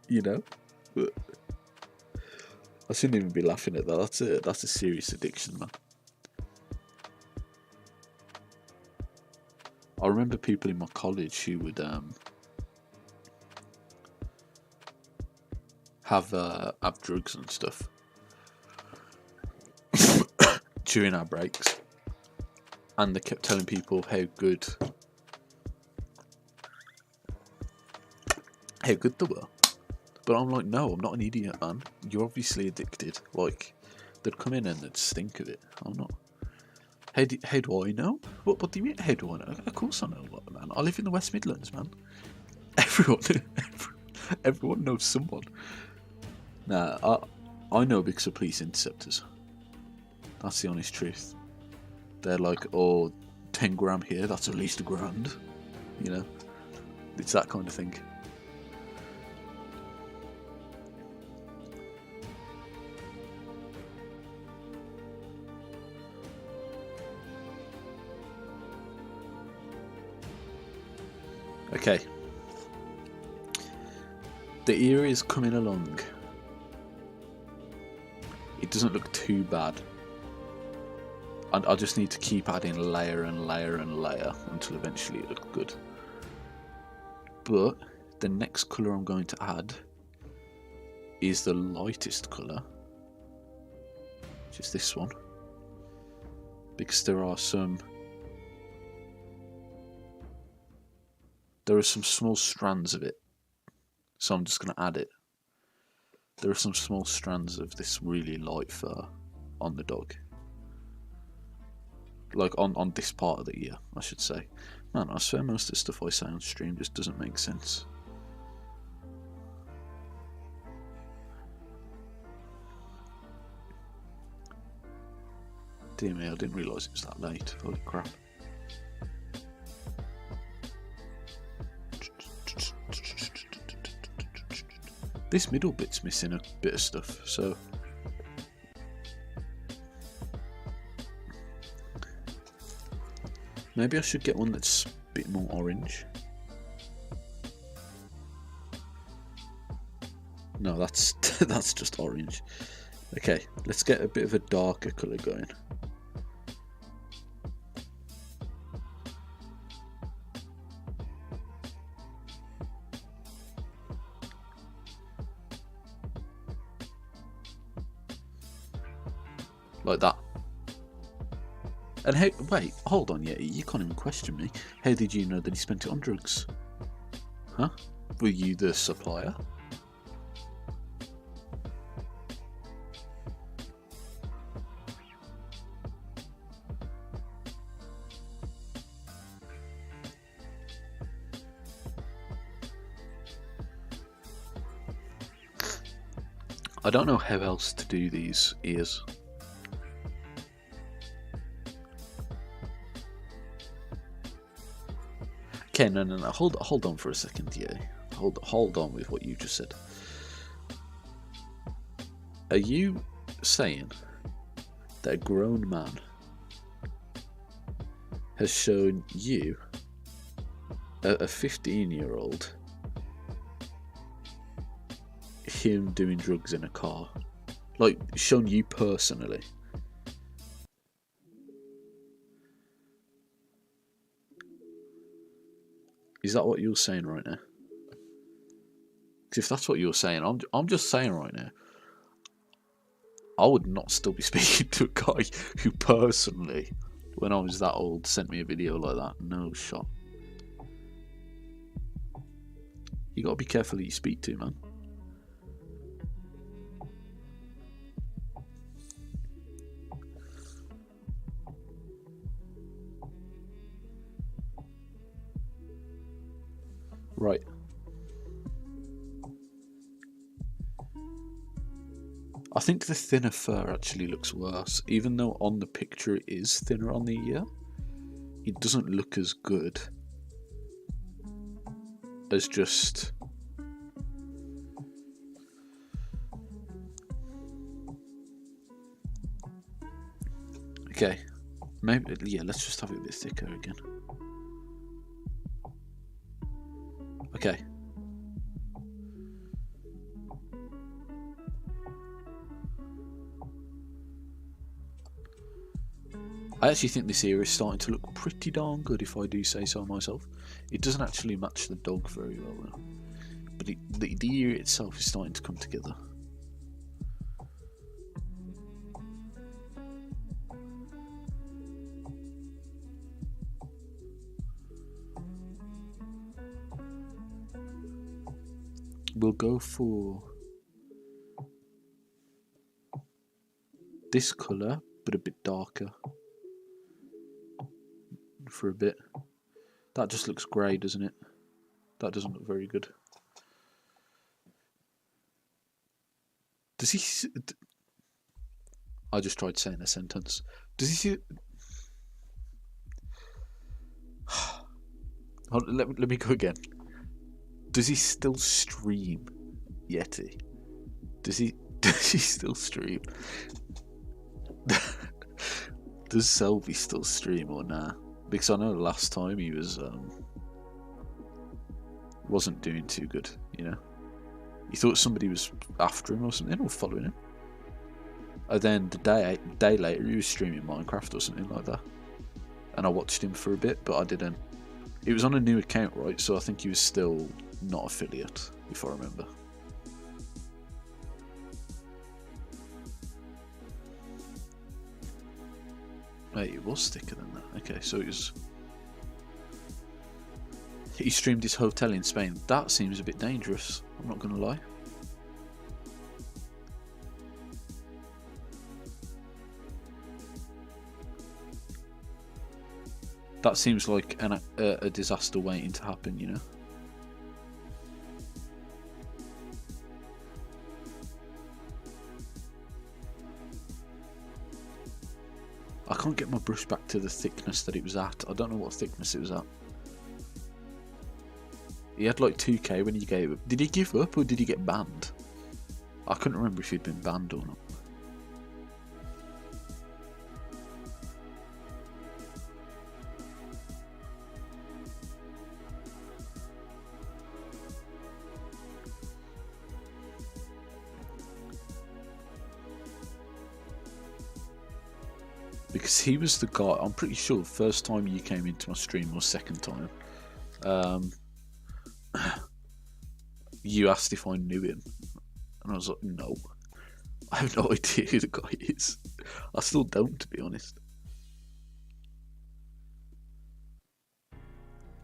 you know, but I shouldn't even be laughing at that. That's a serious addiction, man. I remember people in my college who would have drugs and stuff during our breaks, and they kept telling people how good they were. But I'm like, no, I'm not an idiot, man. You're obviously addicted. Like, they'd come in and they'd stink of it. I'm not. How do I know? What do you mean, how do I know? Of course I know, man. I live in the West Midlands, man. Everyone knows someone. Nah, I know because of police interceptors. That's the honest truth. They're like, oh, 10 gram here, that's at least £1,000. You know? It's that kind of thing. Okay. The ear is coming along. It doesn't look too bad. I just need to keep adding layer and layer and layer until eventually it looks good. But the next colour I'm going to add is the lightest colour, which is this one, because there are some small strands of it, so I'm just going to add it. There are some small strands of this really light fur on the dog, like on this part of the ear, I should say. Man, I swear most of the stuff I say on stream just doesn't make sense. Dear me, I didn't realise it was that late. Holy crap. This middle bit's missing a bit of stuff, so maybe I should get one that's a bit more orange. No, that's that's just orange. Okay, let's get a bit of a darker colour going. Like that. And how, wait, hold on, yeah, you can't even question me. How did you know that he spent it on drugs? Huh? Were you the supplier? I don't know how else to do these ears. Okay, no, hold on for a second, yeah. Hold on with what you just said. Are you saying that a grown man has shown you, a 15-year-old, him doing drugs in a car? Like, shown you personally? Is that what you're saying right now? Because if that's what you're saying, I'm just saying right now, I would not still be speaking to a guy who personally, when I was that old, sent me a video like that. No shot. You gotta be careful who you speak to, man. Right. I think the thinner fur actually looks worse. Even though on the picture it is thinner on the ear, it doesn't look as good as just... Okay. Maybe, yeah, let's just have it a bit thicker again. Okay. I actually think this ear is starting to look pretty darn good, if I do say so myself. It doesn't actually match the dog very well though, but the ear itself is starting to come together. We'll go for this colour, but a bit darker for a bit. That just looks grey, doesn't it? That doesn't look very good. Does he... I just tried saying a sentence. Does he see... Let me go again. Does he still stream Yeti? Does he still stream? Does Selby still stream or nah? Because I know last time he was wasn't doing too good, you know. He thought somebody was after him or something, or following him. And then the day later, he was streaming Minecraft or something like that. And I watched him for a bit, but I didn't. It was on a new account, right? So I think he was still not affiliate, if I remember. Wait, it was thicker than that. Okay, so it was... He streamed his hotel in Spain. That seems a bit dangerous, I'm not going to lie. That seems like a disaster waiting to happen, you know? I can't get my brush back to the thickness that it was at. I don't know what thickness it was at. He had like 2k when he gave up. Did he give up or did he get banned? I couldn't remember if he'd been banned or not. Because he was the guy, I'm pretty sure the first time you came into my stream or second time, you asked if I knew him, and I was like, no, I have no idea who the guy is. I still don't, to be honest.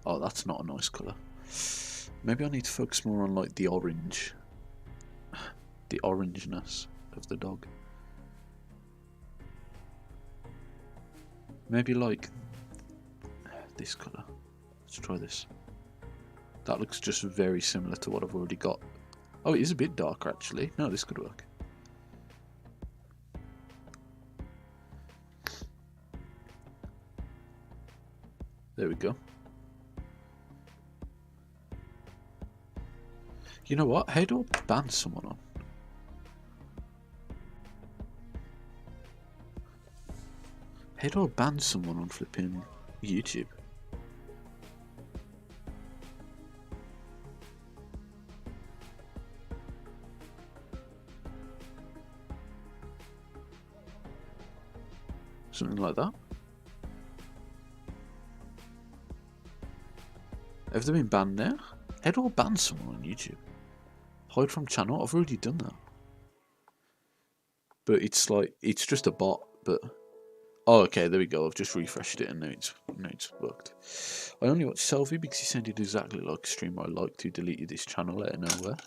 Oh, that's not a nice colour. Maybe I need to focus more on like the orange, the orangeness of the dog. Maybe like this colour. Let's try this. That looks just very similar to what I've already got. Oh, it is a bit darker actually. No, this could work. There we go. You know what? How do I ban someone on? How do I ban someone on flipping YouTube? Something like that. Have they been banned now? How do I ban someone on YouTube? Hide from channel? I've already done that. But it's like, it's just a bot, but... Oh, okay, there we go. I've just refreshed it and now it's worked. I only watched Selfie because he sounded exactly like a streamer I liked who deleted his channel out of nowhere.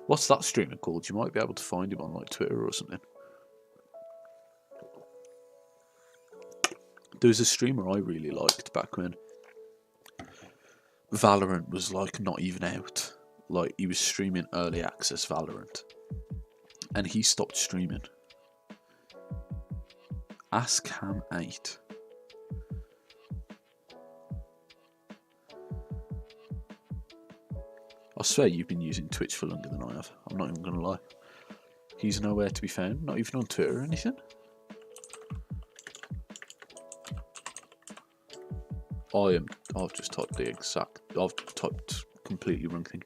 What's that streamer called? You might be able to find him on like Twitter or something. There was a streamer I really liked back when Valorant was like not even out. Like he was streaming early access Valorant. And he stopped streaming. AskHam8. I swear you've been using Twitch for longer than I have. I'm not even going to lie. He's nowhere to be found, not even on Twitter or anything. I've just typed the exact... I've typed completely wrong thing.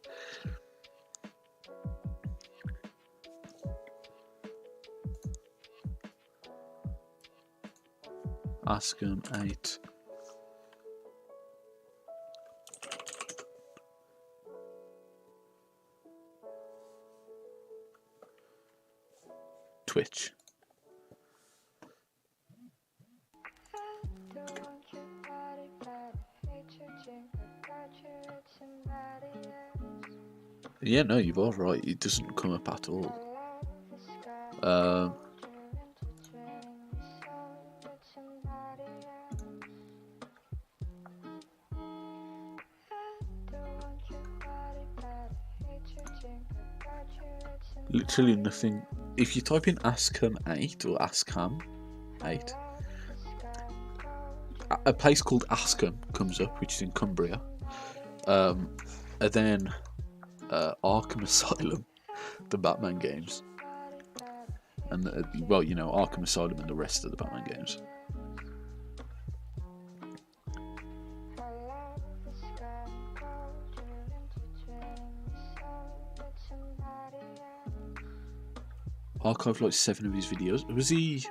AskHam8. Twitch. Yeah, no, you are right. It doesn't come up at all. Literally nothing. If you type in AskHam8 or AskHam8, a place called Askham comes up, which is in Cumbria. And then Arkham Asylum, the Batman games. And, well, you know, Arkham Asylum and the rest of the Batman games. archived like 7 of his videos. Was he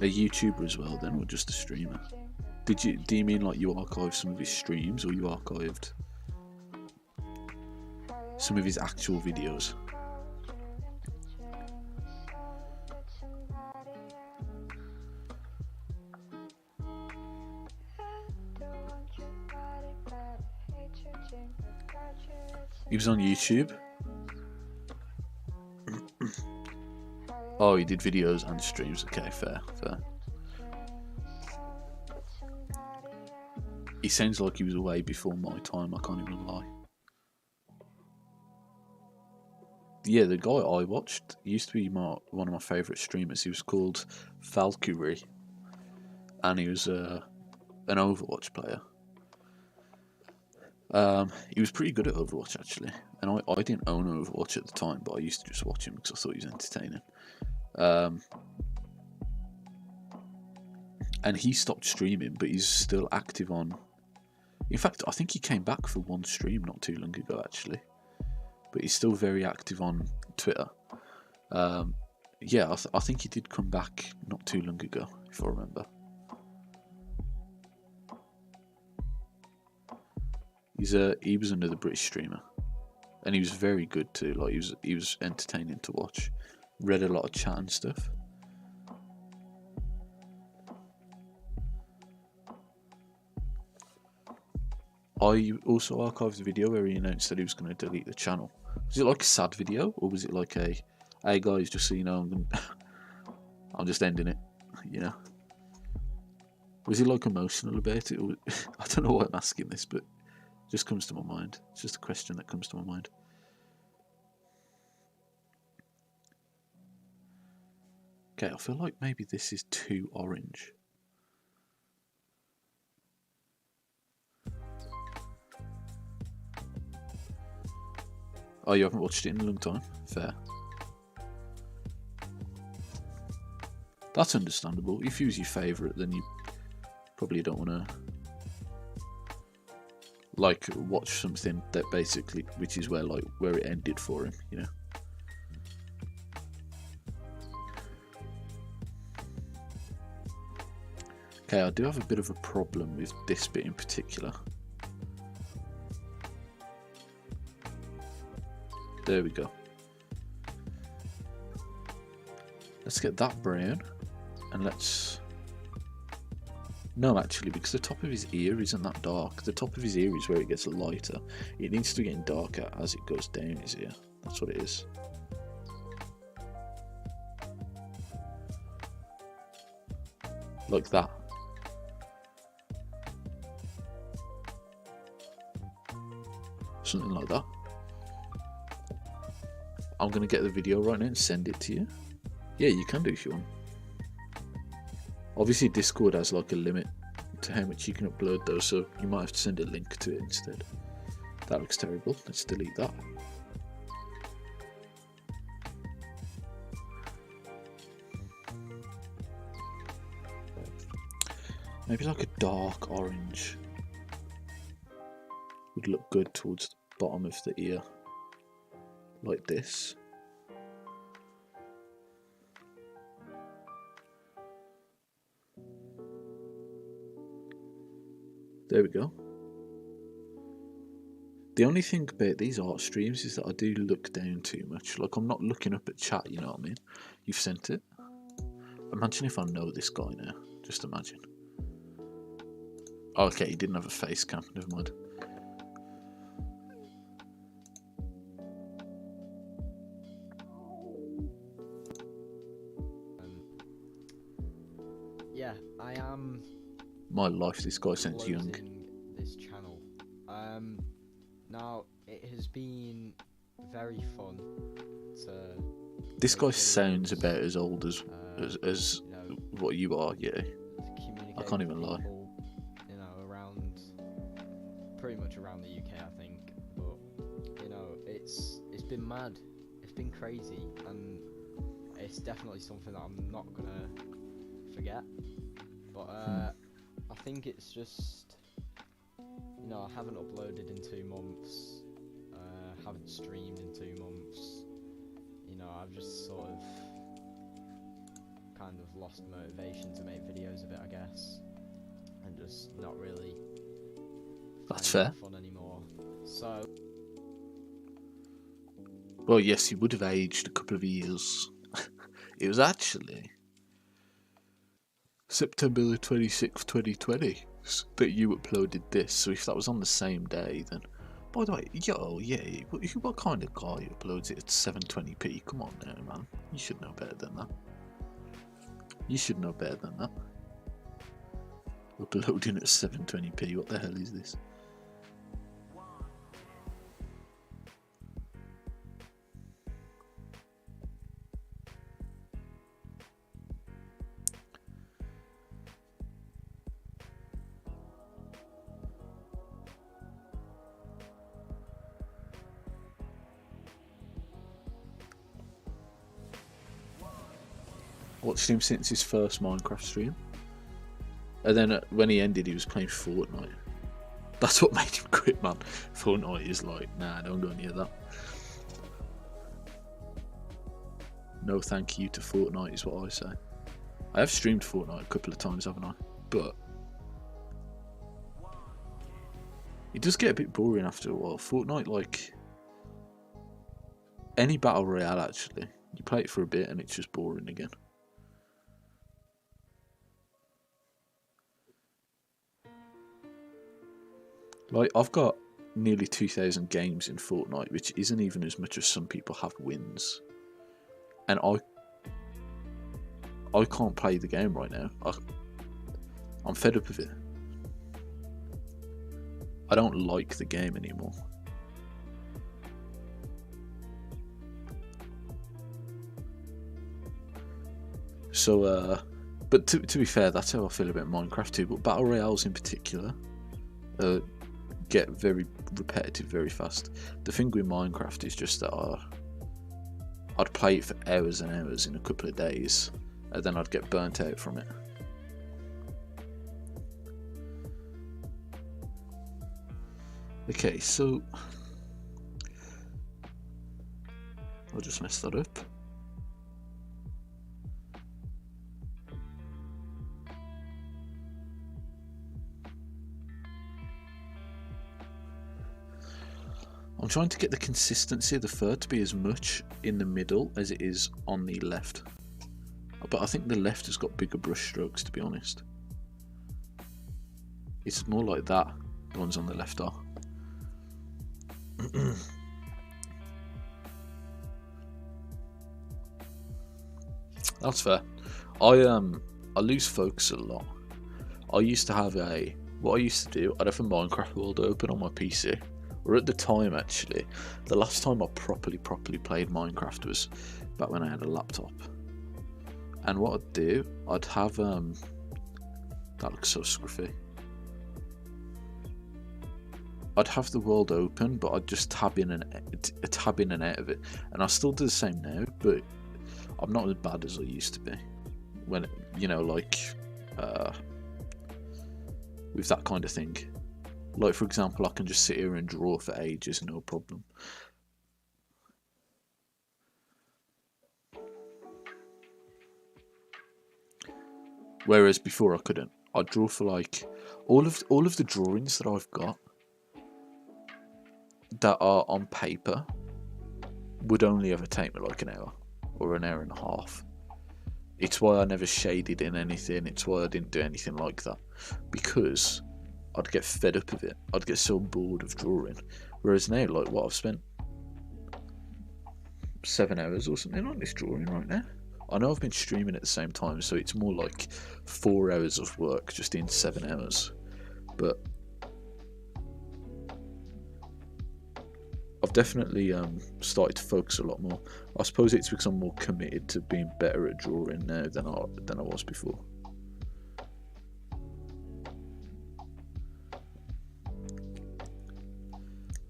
a YouTuber as well then, or just a streamer? Do you mean like you archived some of his streams, or you archived some of his actual videos? He was on YouTube. Oh, he did videos and streams. Okay, fair. He sounds like he was way before my time, I can't even lie. Yeah, the guy I watched used to be one of my favourite streamers. He was called Valkyrie, and he was an Overwatch player. He was pretty good at Overwatch actually, and I didn't own Overwatch at the time, but I used to just watch him because I thought he was entertaining. And he stopped streaming, but he's still active on. In fact, I think he came back for one stream not too long ago actually, but he's still very active on Twitter. Yeah, I think he did come back not too long ago, if I remember. He was another British streamer, and he was very good too. Like he was entertaining to watch. Read a lot of chat and stuff. I also archived the video where he announced that he was going to delete the channel. Was it like a sad video, or was it like a, hey guys, just so you know, I'm just ending it, you know? Was he like emotional about it? Or, I don't know why I'm asking this, but it just comes to my mind. It's just a question that comes to my mind. Okay, I feel like maybe this is too orange. Oh, you haven't watched it in a long time? Fair. That's understandable. If he was your favourite, then you probably don't want to like watch something that basically, which is where it ended for him, you know. Okay, I do have a bit of a problem with this bit in particular. There we go. Let's get that brown, and let's... No, actually, because the top of his ear isn't that dark. The top of his ear is where it gets lighter. It needs to be getting darker as it goes down his ear. That's what it is. Like that. Something like that. I'm going to get the video right now and send it to you. Yeah, you can do if you want. Obviously, Discord has like a limit to how much you can upload though, so you might have to send a link to it instead. That looks terrible. Let's delete that. Maybe like a dark orange would look good towards the bottom of the ear. Like this. There we go. The only thing about these art streams is that I do look down too much. Like, I'm not looking up at chat, you know what I mean? You've sent it. Imagine if I know this guy now. Just imagine. Oh, okay, he didn't have a face cam. Never mind. Yeah, I am. My life, this guy sounds young. This channel. Now it has been very fun to. This guy sounds about as old as you know, what you are. Yeah, I can't even lie. People, you know, around pretty much around the UK, I think. But you know, it's been mad. It's been crazy, and it's definitely something that I'm not gonna forget. But I think it's just, you know, I haven't uploaded in 2 months, haven't streamed in 2 months, you know, I've just sort of kind of lost motivation to make videos of it, I guess, and just not really That's finding fair. it fun anymore. So Well, yes, you would have aged a couple of years. It was actually September the 26th, 2020 that you uploaded this. So if that was on the same day, then... By the way, what kind of guy uploads it at 720p? Come on now, man. You should know better than that. You should know better than that. Uploading at 720p, what the hell is this? Watched him since his first Minecraft stream. And then when he ended, he was playing Fortnite. That's what made him quit, man. Fortnite is like, nah, don't go near that. No thank you to Fortnite is what I say. I have streamed Fortnite a couple of times, haven't I? But it does get a bit boring after a while. Fortnite, like any battle royale, actually, you play it for a bit and it's just boring again. Like, I've got nearly 2,000 games in Fortnite, which isn't even as much as some people have wins. And I can't play the game right now. I'm fed up of it. I don't like the game anymore. So, but to be fair, that's how I feel about Minecraft too. But battle royales in particular get very repetitive very fast. The thing with Minecraft is just that I'd play it for hours and hours in a couple of days, and then I'd get burnt out from it. Okay, so I'll just mess that up. I'm trying to get the consistency of the fur to be as much in the middle as it is on the left. But I think the left has got bigger brush strokes, to be honest. It's more like that, the ones on the left are. That's fair. I lose focus a lot. I used to have what I used to do, I'd have a Minecraft world open on my PC. Or at the time, actually, the last time I properly played Minecraft was back when I had a laptop. And what I'd do, I'd have that looks so scruffy. I'd have the world open, but I'd just tab in and out of it. And I still do the same now, but I'm not as bad as I used to be. When, you know, like with that kind of thing. Like, for example, I can just sit here and draw for ages, no problem. Whereas before I couldn't. I'd draw for like all of the drawings that I've got that are on paper would only ever take me like an hour or an hour and a half. It's why I never shaded in anything. It's why I didn't do anything like that, because I'd get fed up of it. I'd get so bored of drawing. Whereas now, like, what I've spent 7 hours or something on this drawing right now. I know I've been streaming at the same time, so it's more like 4 hours of work just in 7 hours. But I've definitely started to focus a lot more. I suppose it's because I'm more committed to being better at drawing now than I was before.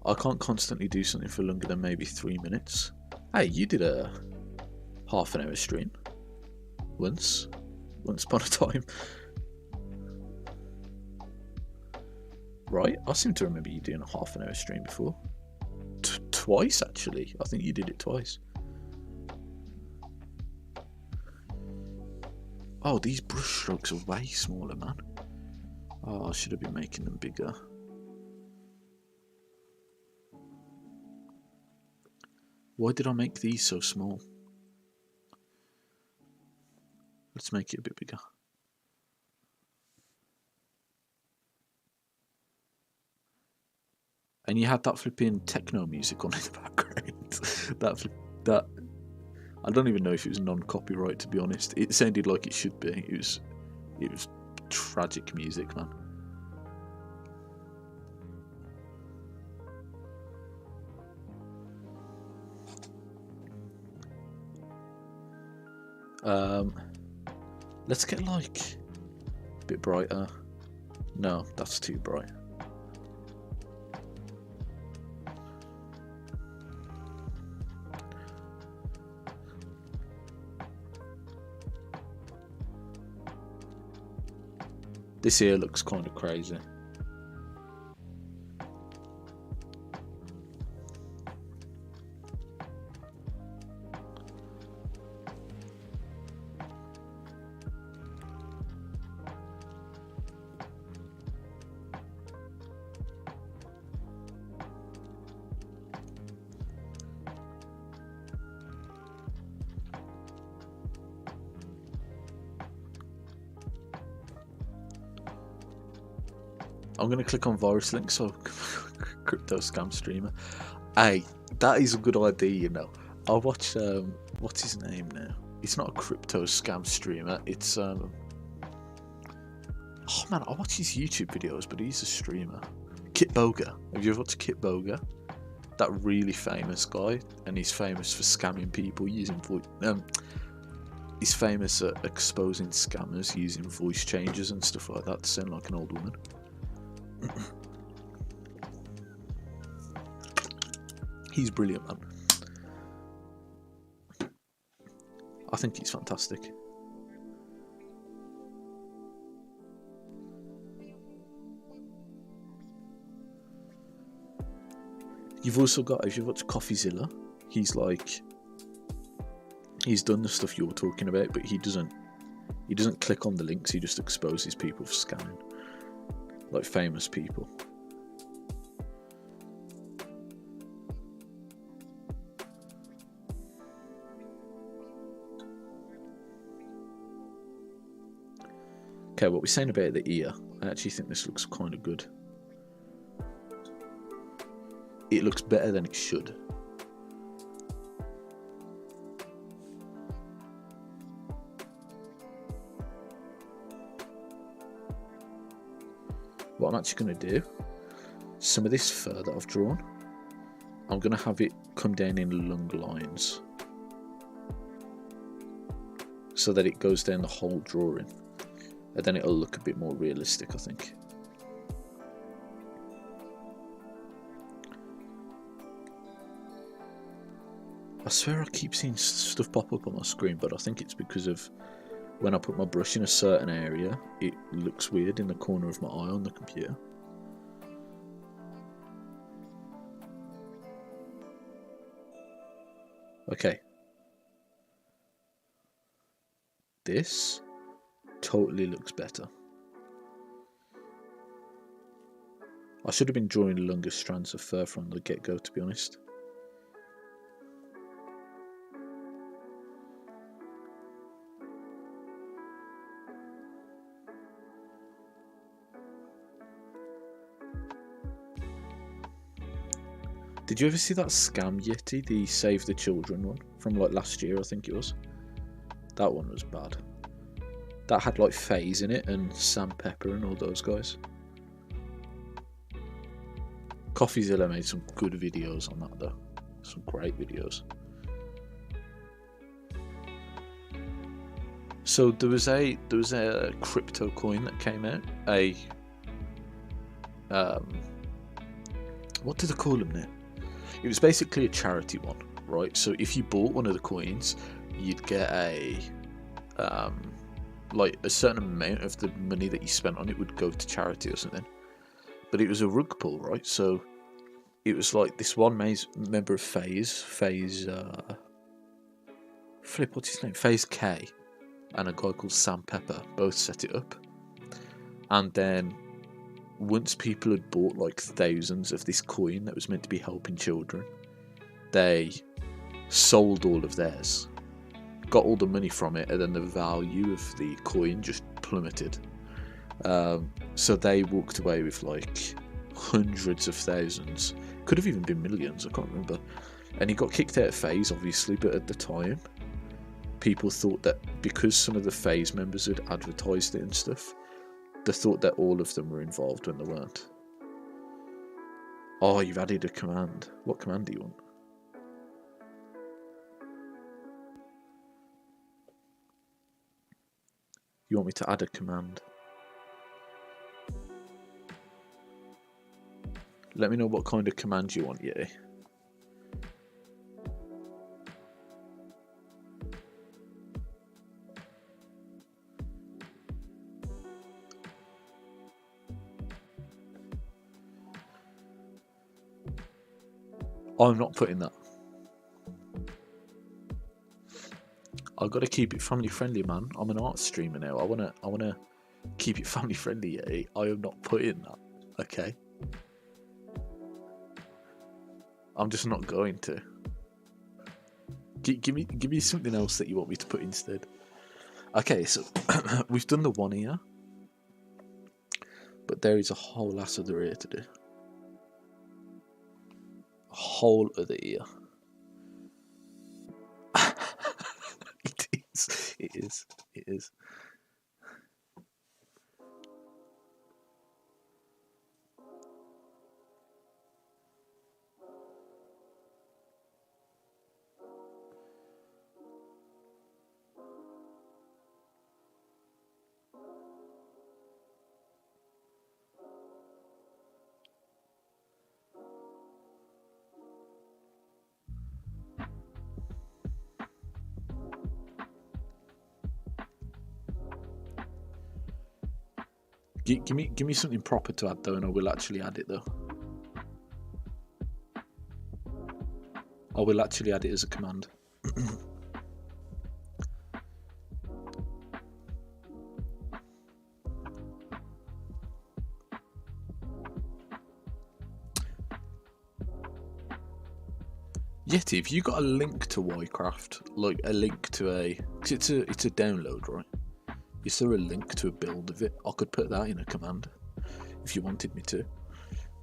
I can't constantly do something for longer than maybe 3 minutes. Hey, you did a half an hour stream once upon a time. Right, I seem to remember you doing a half an hour stream before. Twice, actually. I think you did it twice. Oh, these brush strokes are way smaller, man. Oh, I should have been making them bigger. Why did I make these so small? Let's make it a bit bigger. And you had that flipping techno music on in the background. that I don't even know if it was non-copyright, to be honest. It sounded like it should be. It was tragic music, man. Let's get like a bit brighter. No, that's too bright. This here looks kind of crazy. I'm going to click on virus link, so crypto scam streamer. Hey, that is a good idea, you know. I'll watch, what's his name now? It's not a crypto scam streamer, it's, oh man, I watch his YouTube videos, but he's a streamer. Kitboga. Have you ever watched Kitboga? That really famous guy, and he's famous for scamming people using voice. He's famous at exposing scammers using voice changes and stuff like that to sound like an old woman. He's brilliant, man. I think he's fantastic. You've also got, if you've watched CoffeeZilla, he's done the stuff you're talking about, but he doesn't click on the links, he just exposes people for scamming. Like famous people. Okay, what we're saying about the ear, I actually think this looks kind of good. It looks better than it should. What I'm actually going to do, some of this fur that I've drawn, I'm going to have it come down in long lines so that it goes down the whole drawing, and then it'll look a bit more realistic, I think. I swear I keep seeing stuff pop up on my screen, but I think it's because of when I put my brush in a certain area, it looks weird in the corner of my eye on the computer. Okay. This totally looks better. I should have been drawing longer strands of fur from the get-go, to be honest. Did you ever see that Scam Yeti, the Save the Children one from like last year, I think it was? That one was bad. That had like FaZe in it and Sam Pepper and all those guys. CoffeeZilla made some good videos on that though. Some great videos. So there was a crypto coin that came out. What did they call them now? It was basically a charity one, right? So if you bought one of the coins, you'd get a like a certain amount of the money that you spent on it would go to charity or something. But it was a rug pull, right? So it was like this one member of FaZe, what's his name? FaZe K. and a guy called Sam Pepper both set it up. And then once people had bought like thousands of this coin that was meant to be helping children, they sold all of theirs, got all the money from it, and then the value of the coin just plummeted. So they walked away with like hundreds of thousands, could have even been millions, I can't remember. And he got kicked out of FaZe, obviously, but at the time people thought that because some of the FaZe members had advertised it and stuff, they thought that all of them were involved when they weren't. Oh, you've added a command. What command do you want? You want me to add a command? Let me know what kind of command you want, yeah. I'm not putting that. I've got to keep it family friendly, man. I'm an art streamer now. I wanna keep it family friendly, yeah. I am not putting that. Okay. I'm just not going to. Give me something else that you want me to put instead. Okay, so we've done the one ear, but there is a whole ass other ear to do. A whole other ear. It is. Give me something proper to add though, and I will actually add it though. I will actually add it as a command. Yeti, have you got a link to Ycraft? Like a link to a... Cause it's a download, right? Is there a link to a build of it? I could put that in a command if you wanted me to,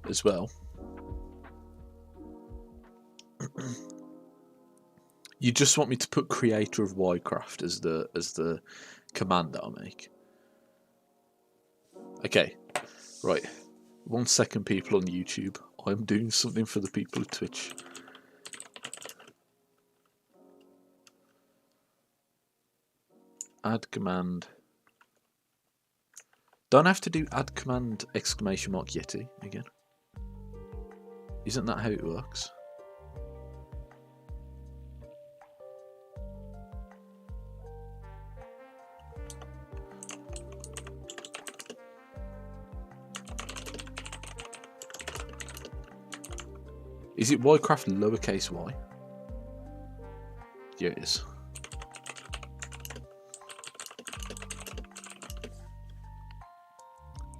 as well. You just want me to put creator of Ycraft as the command that I make. Okay, right. 1 second, people on YouTube. I'm doing something for the people of Twitch. Add command. Don't have to do add command exclamation mark Yeti again. Isn't that how it works? Is it Ycraft lowercase y? Yeah, it is.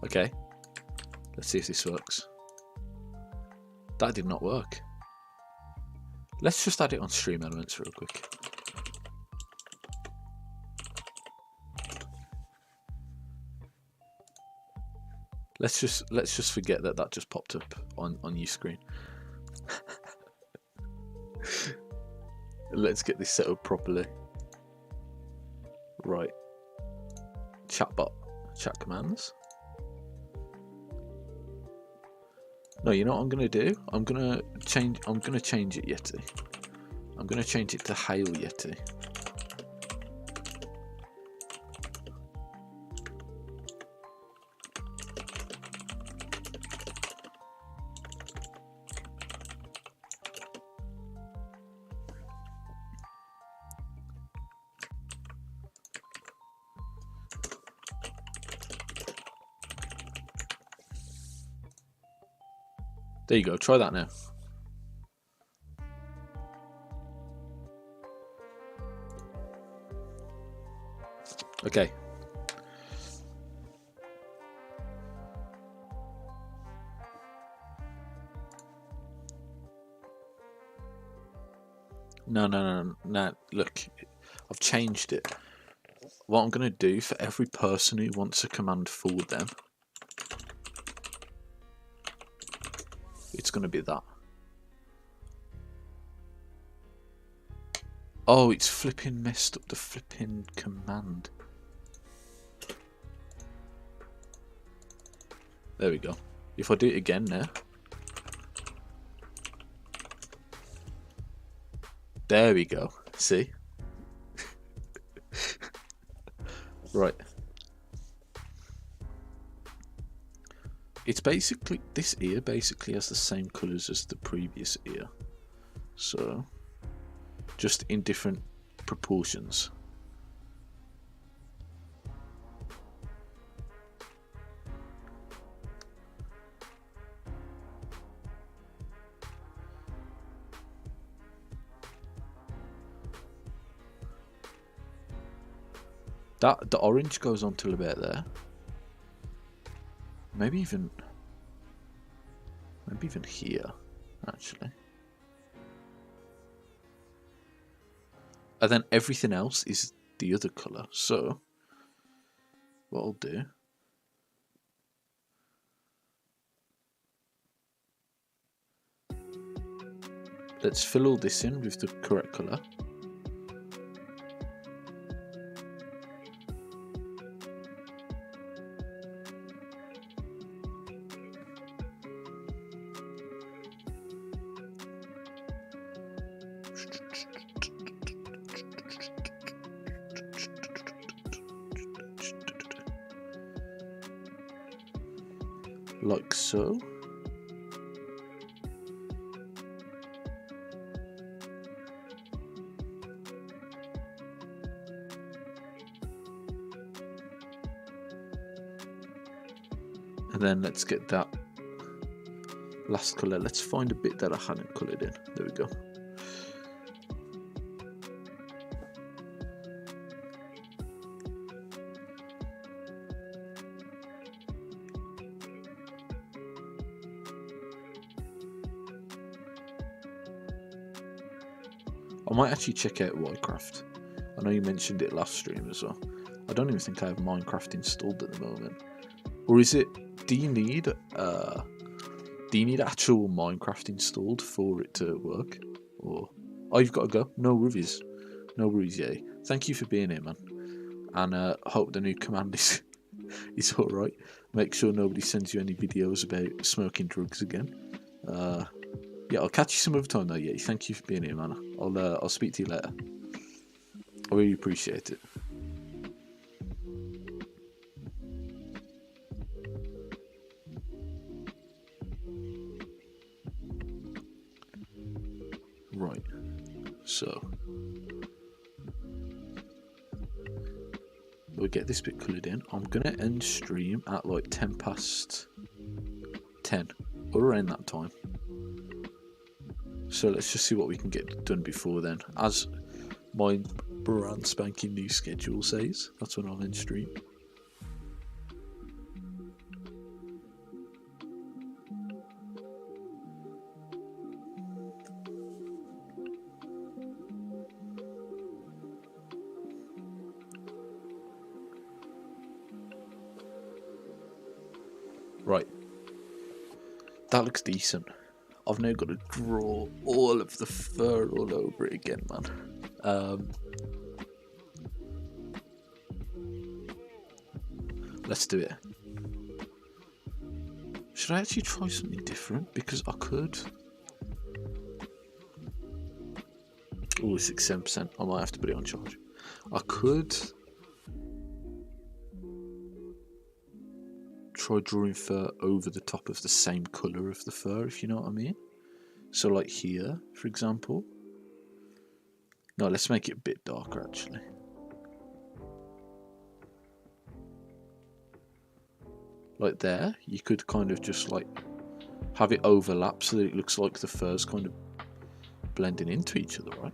Okay, let's see if this works. That did not work. Let's just add it on Stream Elements real quick. Let's just forget that just popped up on your screen. Let's get this set up properly. Right. Chatbot, chat commands. No, you know what I'm gonna do? I'm gonna change it, Yeti. I'm gonna change it to Hail Yeti. There you go, try that now. Okay. No. Look, I've changed it. What I'm going to do for every person who wants a command for them, it's going to be that. Oh, it's flipping messed up the flipping command. There we go. If I do it again now. There we go. See? Right. It's basically, this ear basically has the same colours as the previous ear. So, just in different proportions. The orange goes on till about there. Maybe even here, actually. And then everything else is the other colour. So, what I'll do, let's fill all this in with the correct colour. Like so. And then let's get that last colour. Let's find a bit that I hadn't coloured in. There we go. I might actually check out Minecraft. I know you mentioned it last stream as well. I don't even think I have Minecraft installed at the moment. Or is it? Do you need actual Minecraft installed for it to work? Or oh, you've got to go. No worries, yeah. Thank you for being here, man. And hope the new command is all right. Make sure nobody sends you any videos about smoking drugs again. Yeah, I'll catch you some other time though. Yeah, thank you for being here, man. I'll speak to you later. I really appreciate it. Right, so we'll get this bit coloured in. I'm gonna end stream at like 10 past 10 or around that time. So let's just see what we can get done before then. As my brand spanking new schedule says, that's when I'll end stream. Right, that looks decent. I've now got to draw all of the fur all over it again, man. Let's do it. Should I actually try something different? Because I could. Oh, 67%. I might have to put it on charge. I could try drawing fur over the top of the same colour of the fur, if you know what I mean. So like here, for example. No, let's make it a bit darker actually. Like there, you could kind of just like have it overlap so that it looks like the fur's kind of blending into each other, right?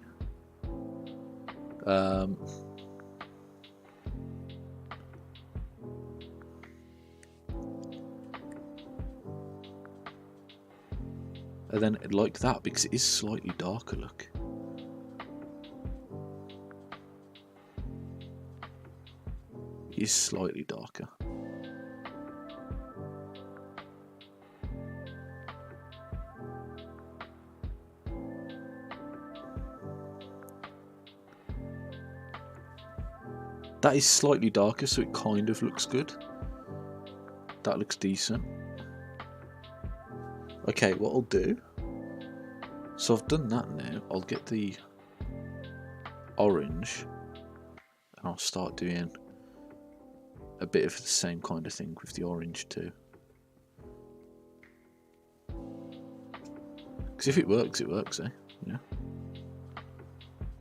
And then like that, because it is slightly darker, look. It is slightly darker. That is slightly darker, so it kind of looks good. That looks decent. Okay, what I'll do, so I've done that now, I'll get the orange and I'll start doing a bit of the same kind of thing with the orange too. Because if it works, eh? Yeah.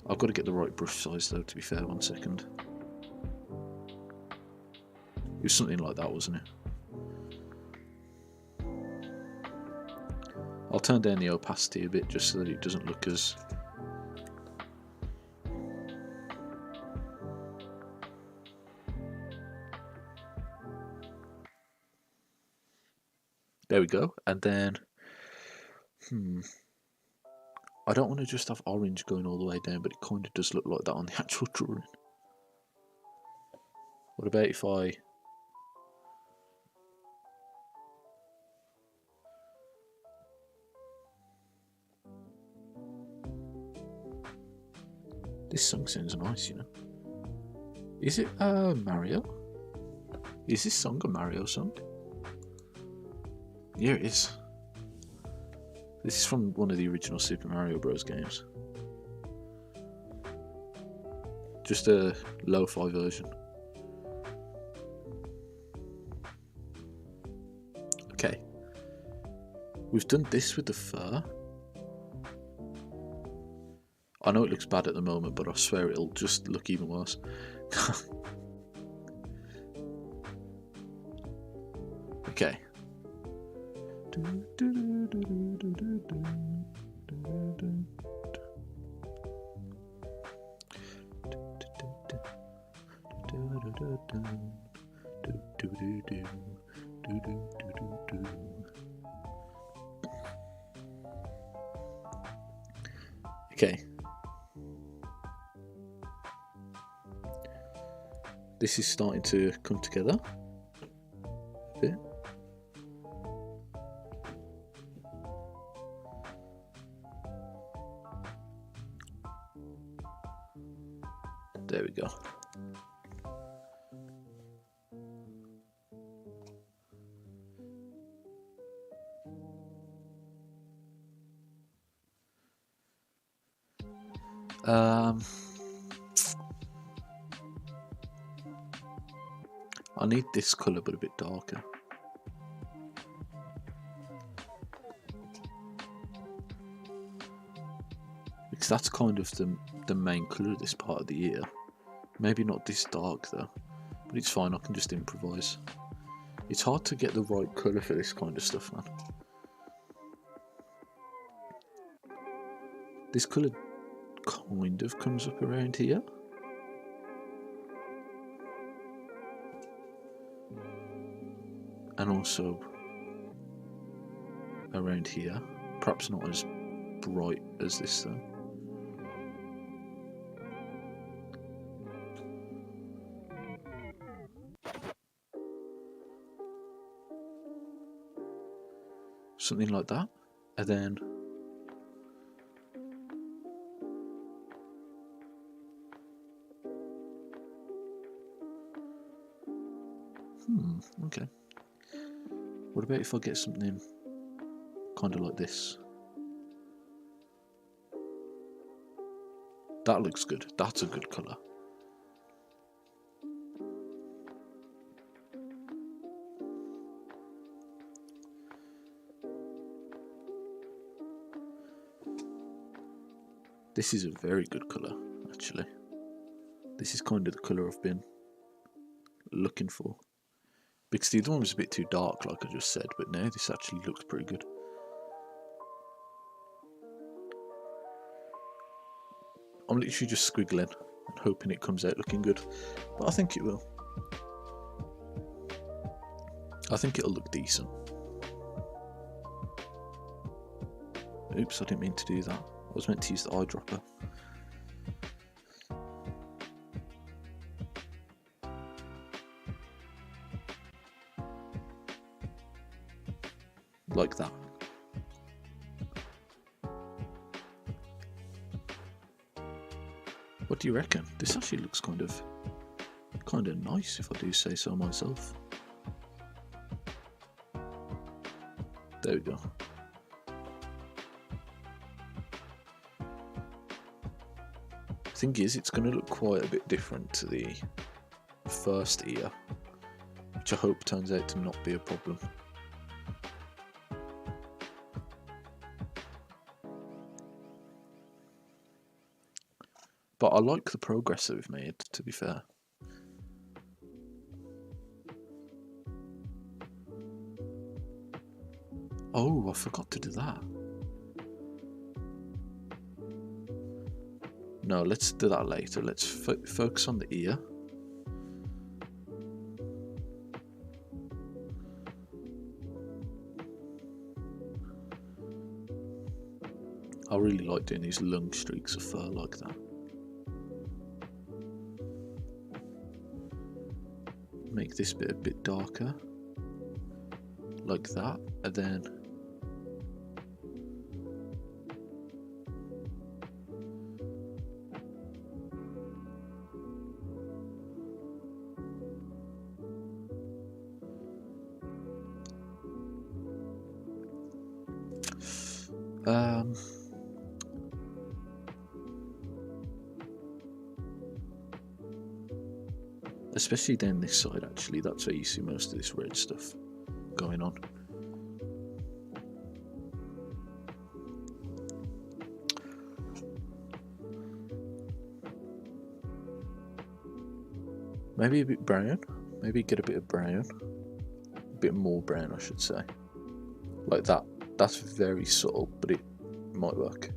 I've got to get the right brush size though, to be fair, 1 second. It was something like that, wasn't it? I'll turn down the opacity a bit just so that it doesn't look as... There we go. And then... I don't want to just have orange going all the way down, but it kind of does look like that on the actual drawing. What about if I... This song sounds nice, you know. Is it Mario? Is this song a Mario song? Yeah, it is. This is from one of the original Super Mario Bros. Games. Just a lo-fi version. Okay. We've done this with the fur. I know it looks bad at the moment, but I swear it'll just look even worse. Okay. Okay. This is starting to come together a bit. There we go. I need this colour but a bit darker. Because that's kind of the main colour of this part of the year. Maybe not this dark though, but it's fine, I can just improvise. It's hard to get the right colour for this kind of stuff, man. This colour kind of comes up around here. And also around here. Perhaps not as bright as this though. Something like that. And then okay. What about if I get something kind of like this? That looks good. That's a good colour. This is a very good colour, actually. This is kind of the colour I've been looking for. Because the other one was a bit too dark, like I just said, but now this actually looks pretty good. I'm literally just squiggling and hoping it comes out looking good, but I think it will. I think it'll look decent. Oops, I didn't mean to do that. I was meant to use the eyedropper. Like that. What do you reckon? This actually looks kind of nice, if I do say so myself. There we go. Thing is, it's going to look quite a bit different to the first ear, which I hope turns out to not be a problem. But I like the progress that we've made, to be fair. Oh, I forgot to do that. No, let's do that later. Let's focus on the ear. I really like doing these long streaks of fur like that. Make this bit a bit darker, like that, and then especially down this side, actually, that's where you see most of this red stuff going on. Maybe a bit brown, maybe get a bit of brown, a bit more brown I should say, like that. That's very subtle, but it might work.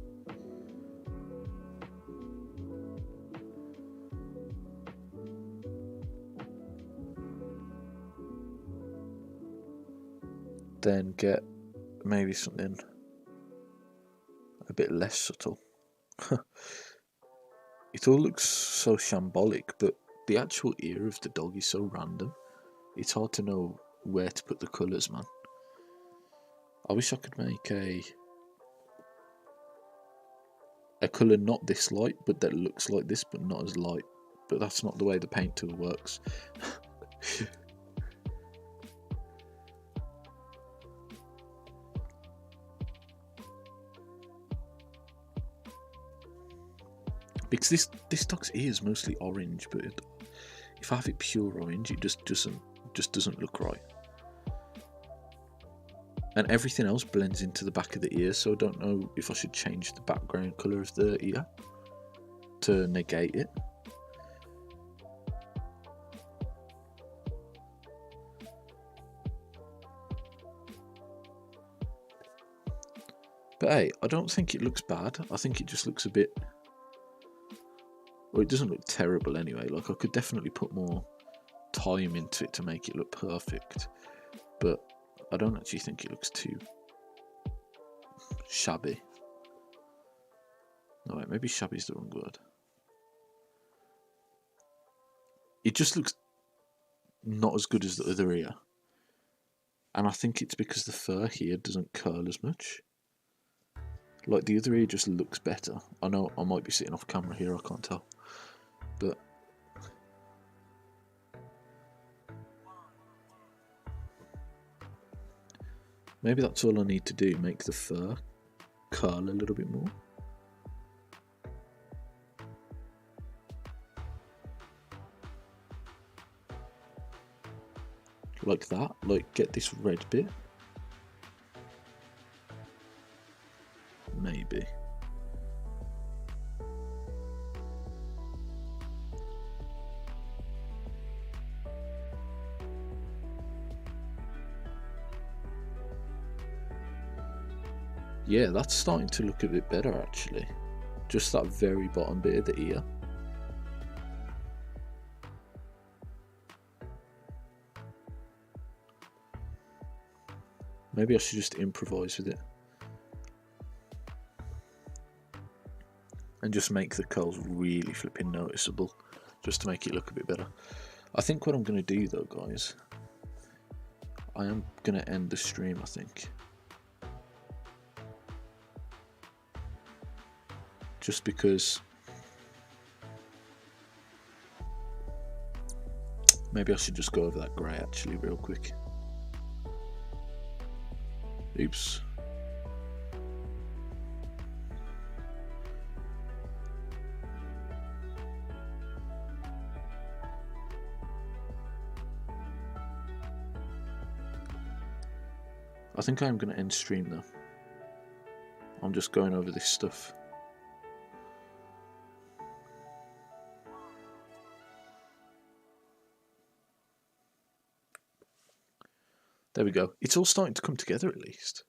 Then get maybe something a bit less subtle. It all looks so shambolic, but the actual ear of the dog is so random. It's hard to know where to put the colours, man. I wish I could make a colour not this light, but that looks like this, but not as light. But that's not the way the paint tool works. Because this dog's ear is mostly orange, but if I have it pure orange, it just doesn't look right. And everything else blends into the back of the ear, so I don't know if I should change the background colour of the ear to negate it. But hey, I don't think it looks bad. I think it just looks a bit... Well, it doesn't look terrible anyway. Like, I could definitely put more time into it to make it look perfect. But I don't actually think it looks too shabby. No, wait, maybe shabby is the wrong word. It just looks not as good as the other ear. And I think it's because the fur here doesn't curl as much. Like, the other ear just looks better. I know I might be sitting off camera here, I can't tell. But maybe that's all I need to do, make the fur curl a little bit more. Like that, like get this red bit. Maybe. Yeah, that's starting to look a bit better actually. Just that very bottom bit of the ear. Maybe I should just improvise with it. and just make the curls really flipping noticeable, just to make it look a bit better. I think what I'm going to do though, guys, I am going to end the stream, I think. Just because maybe I should just go over that grey actually real quick. Oops. I think I am going to end stream though. I'm just going over this stuff. There we go. It's all starting to come together at least.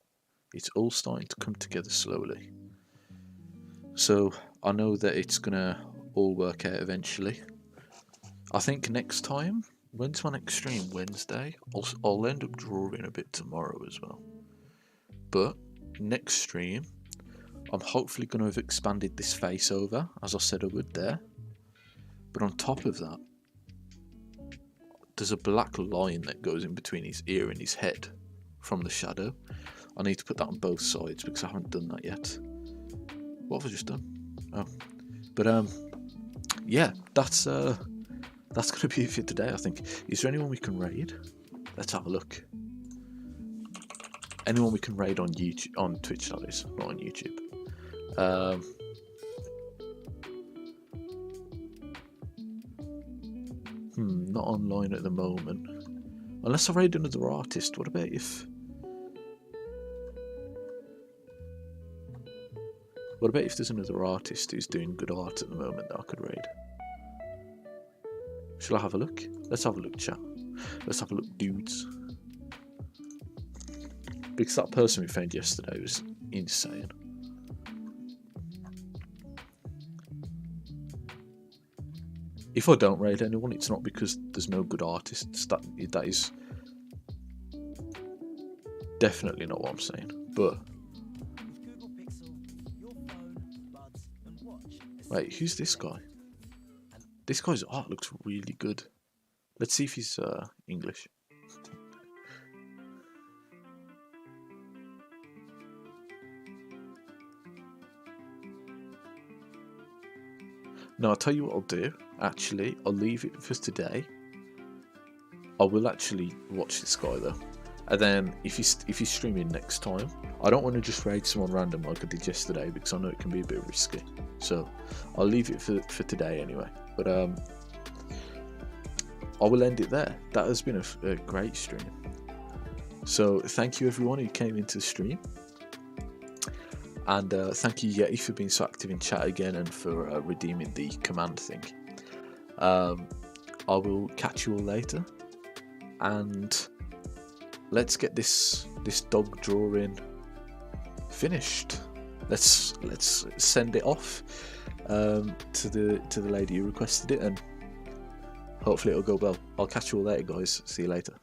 It's all starting to come together slowly. So I know that it's going to all work out eventually. I think next time, when's my next stream? Wednesday? I'll end up drawing a bit tomorrow as well. But next stream, I'm hopefully going to have expanded this face over, as I said I would there. But on top of that, there's a black line that goes in between his ear and his head from the shadow. I need to put that on both sides because I haven't done that yet. What have I just done? Oh, but yeah, that's gonna be it for today, I think. Is there anyone we can raid? Let's have a look. Anyone we can raid on YouTube, on Twitch, that is, not on YouTube. Not online at the moment. Unless I raid another artist. What about if... What about if there's another artist who's doing good art at the moment that I could raid? Shall I have a look? Let's have a look, chat. Let's have a look, dudes. Because that person we found yesterday was insane. If I don't raid anyone, it's not because there's no good artists. That is definitely not what I'm saying. But wait, who's this guy? This guy's art looks really good. Let's see if he's English. No, I'll tell you what I'll do. Actually, I'll leave it for today. I will actually watch this guy though, and then if he's streaming next time, I don't want to just raid someone random like I did yesterday because I know it can be a bit risky. So I'll leave it for today anyway. But I will end it there. That has been a great stream. So thank you everyone who came into the stream. And thank you Yeti for being so active in chat again and for redeeming the command thing. I will catch you all later, and let's get this dog drawing finished. Let's send it off to the lady who requested it, and hopefully it'll go well. I'll catch you all later, guys. See you later.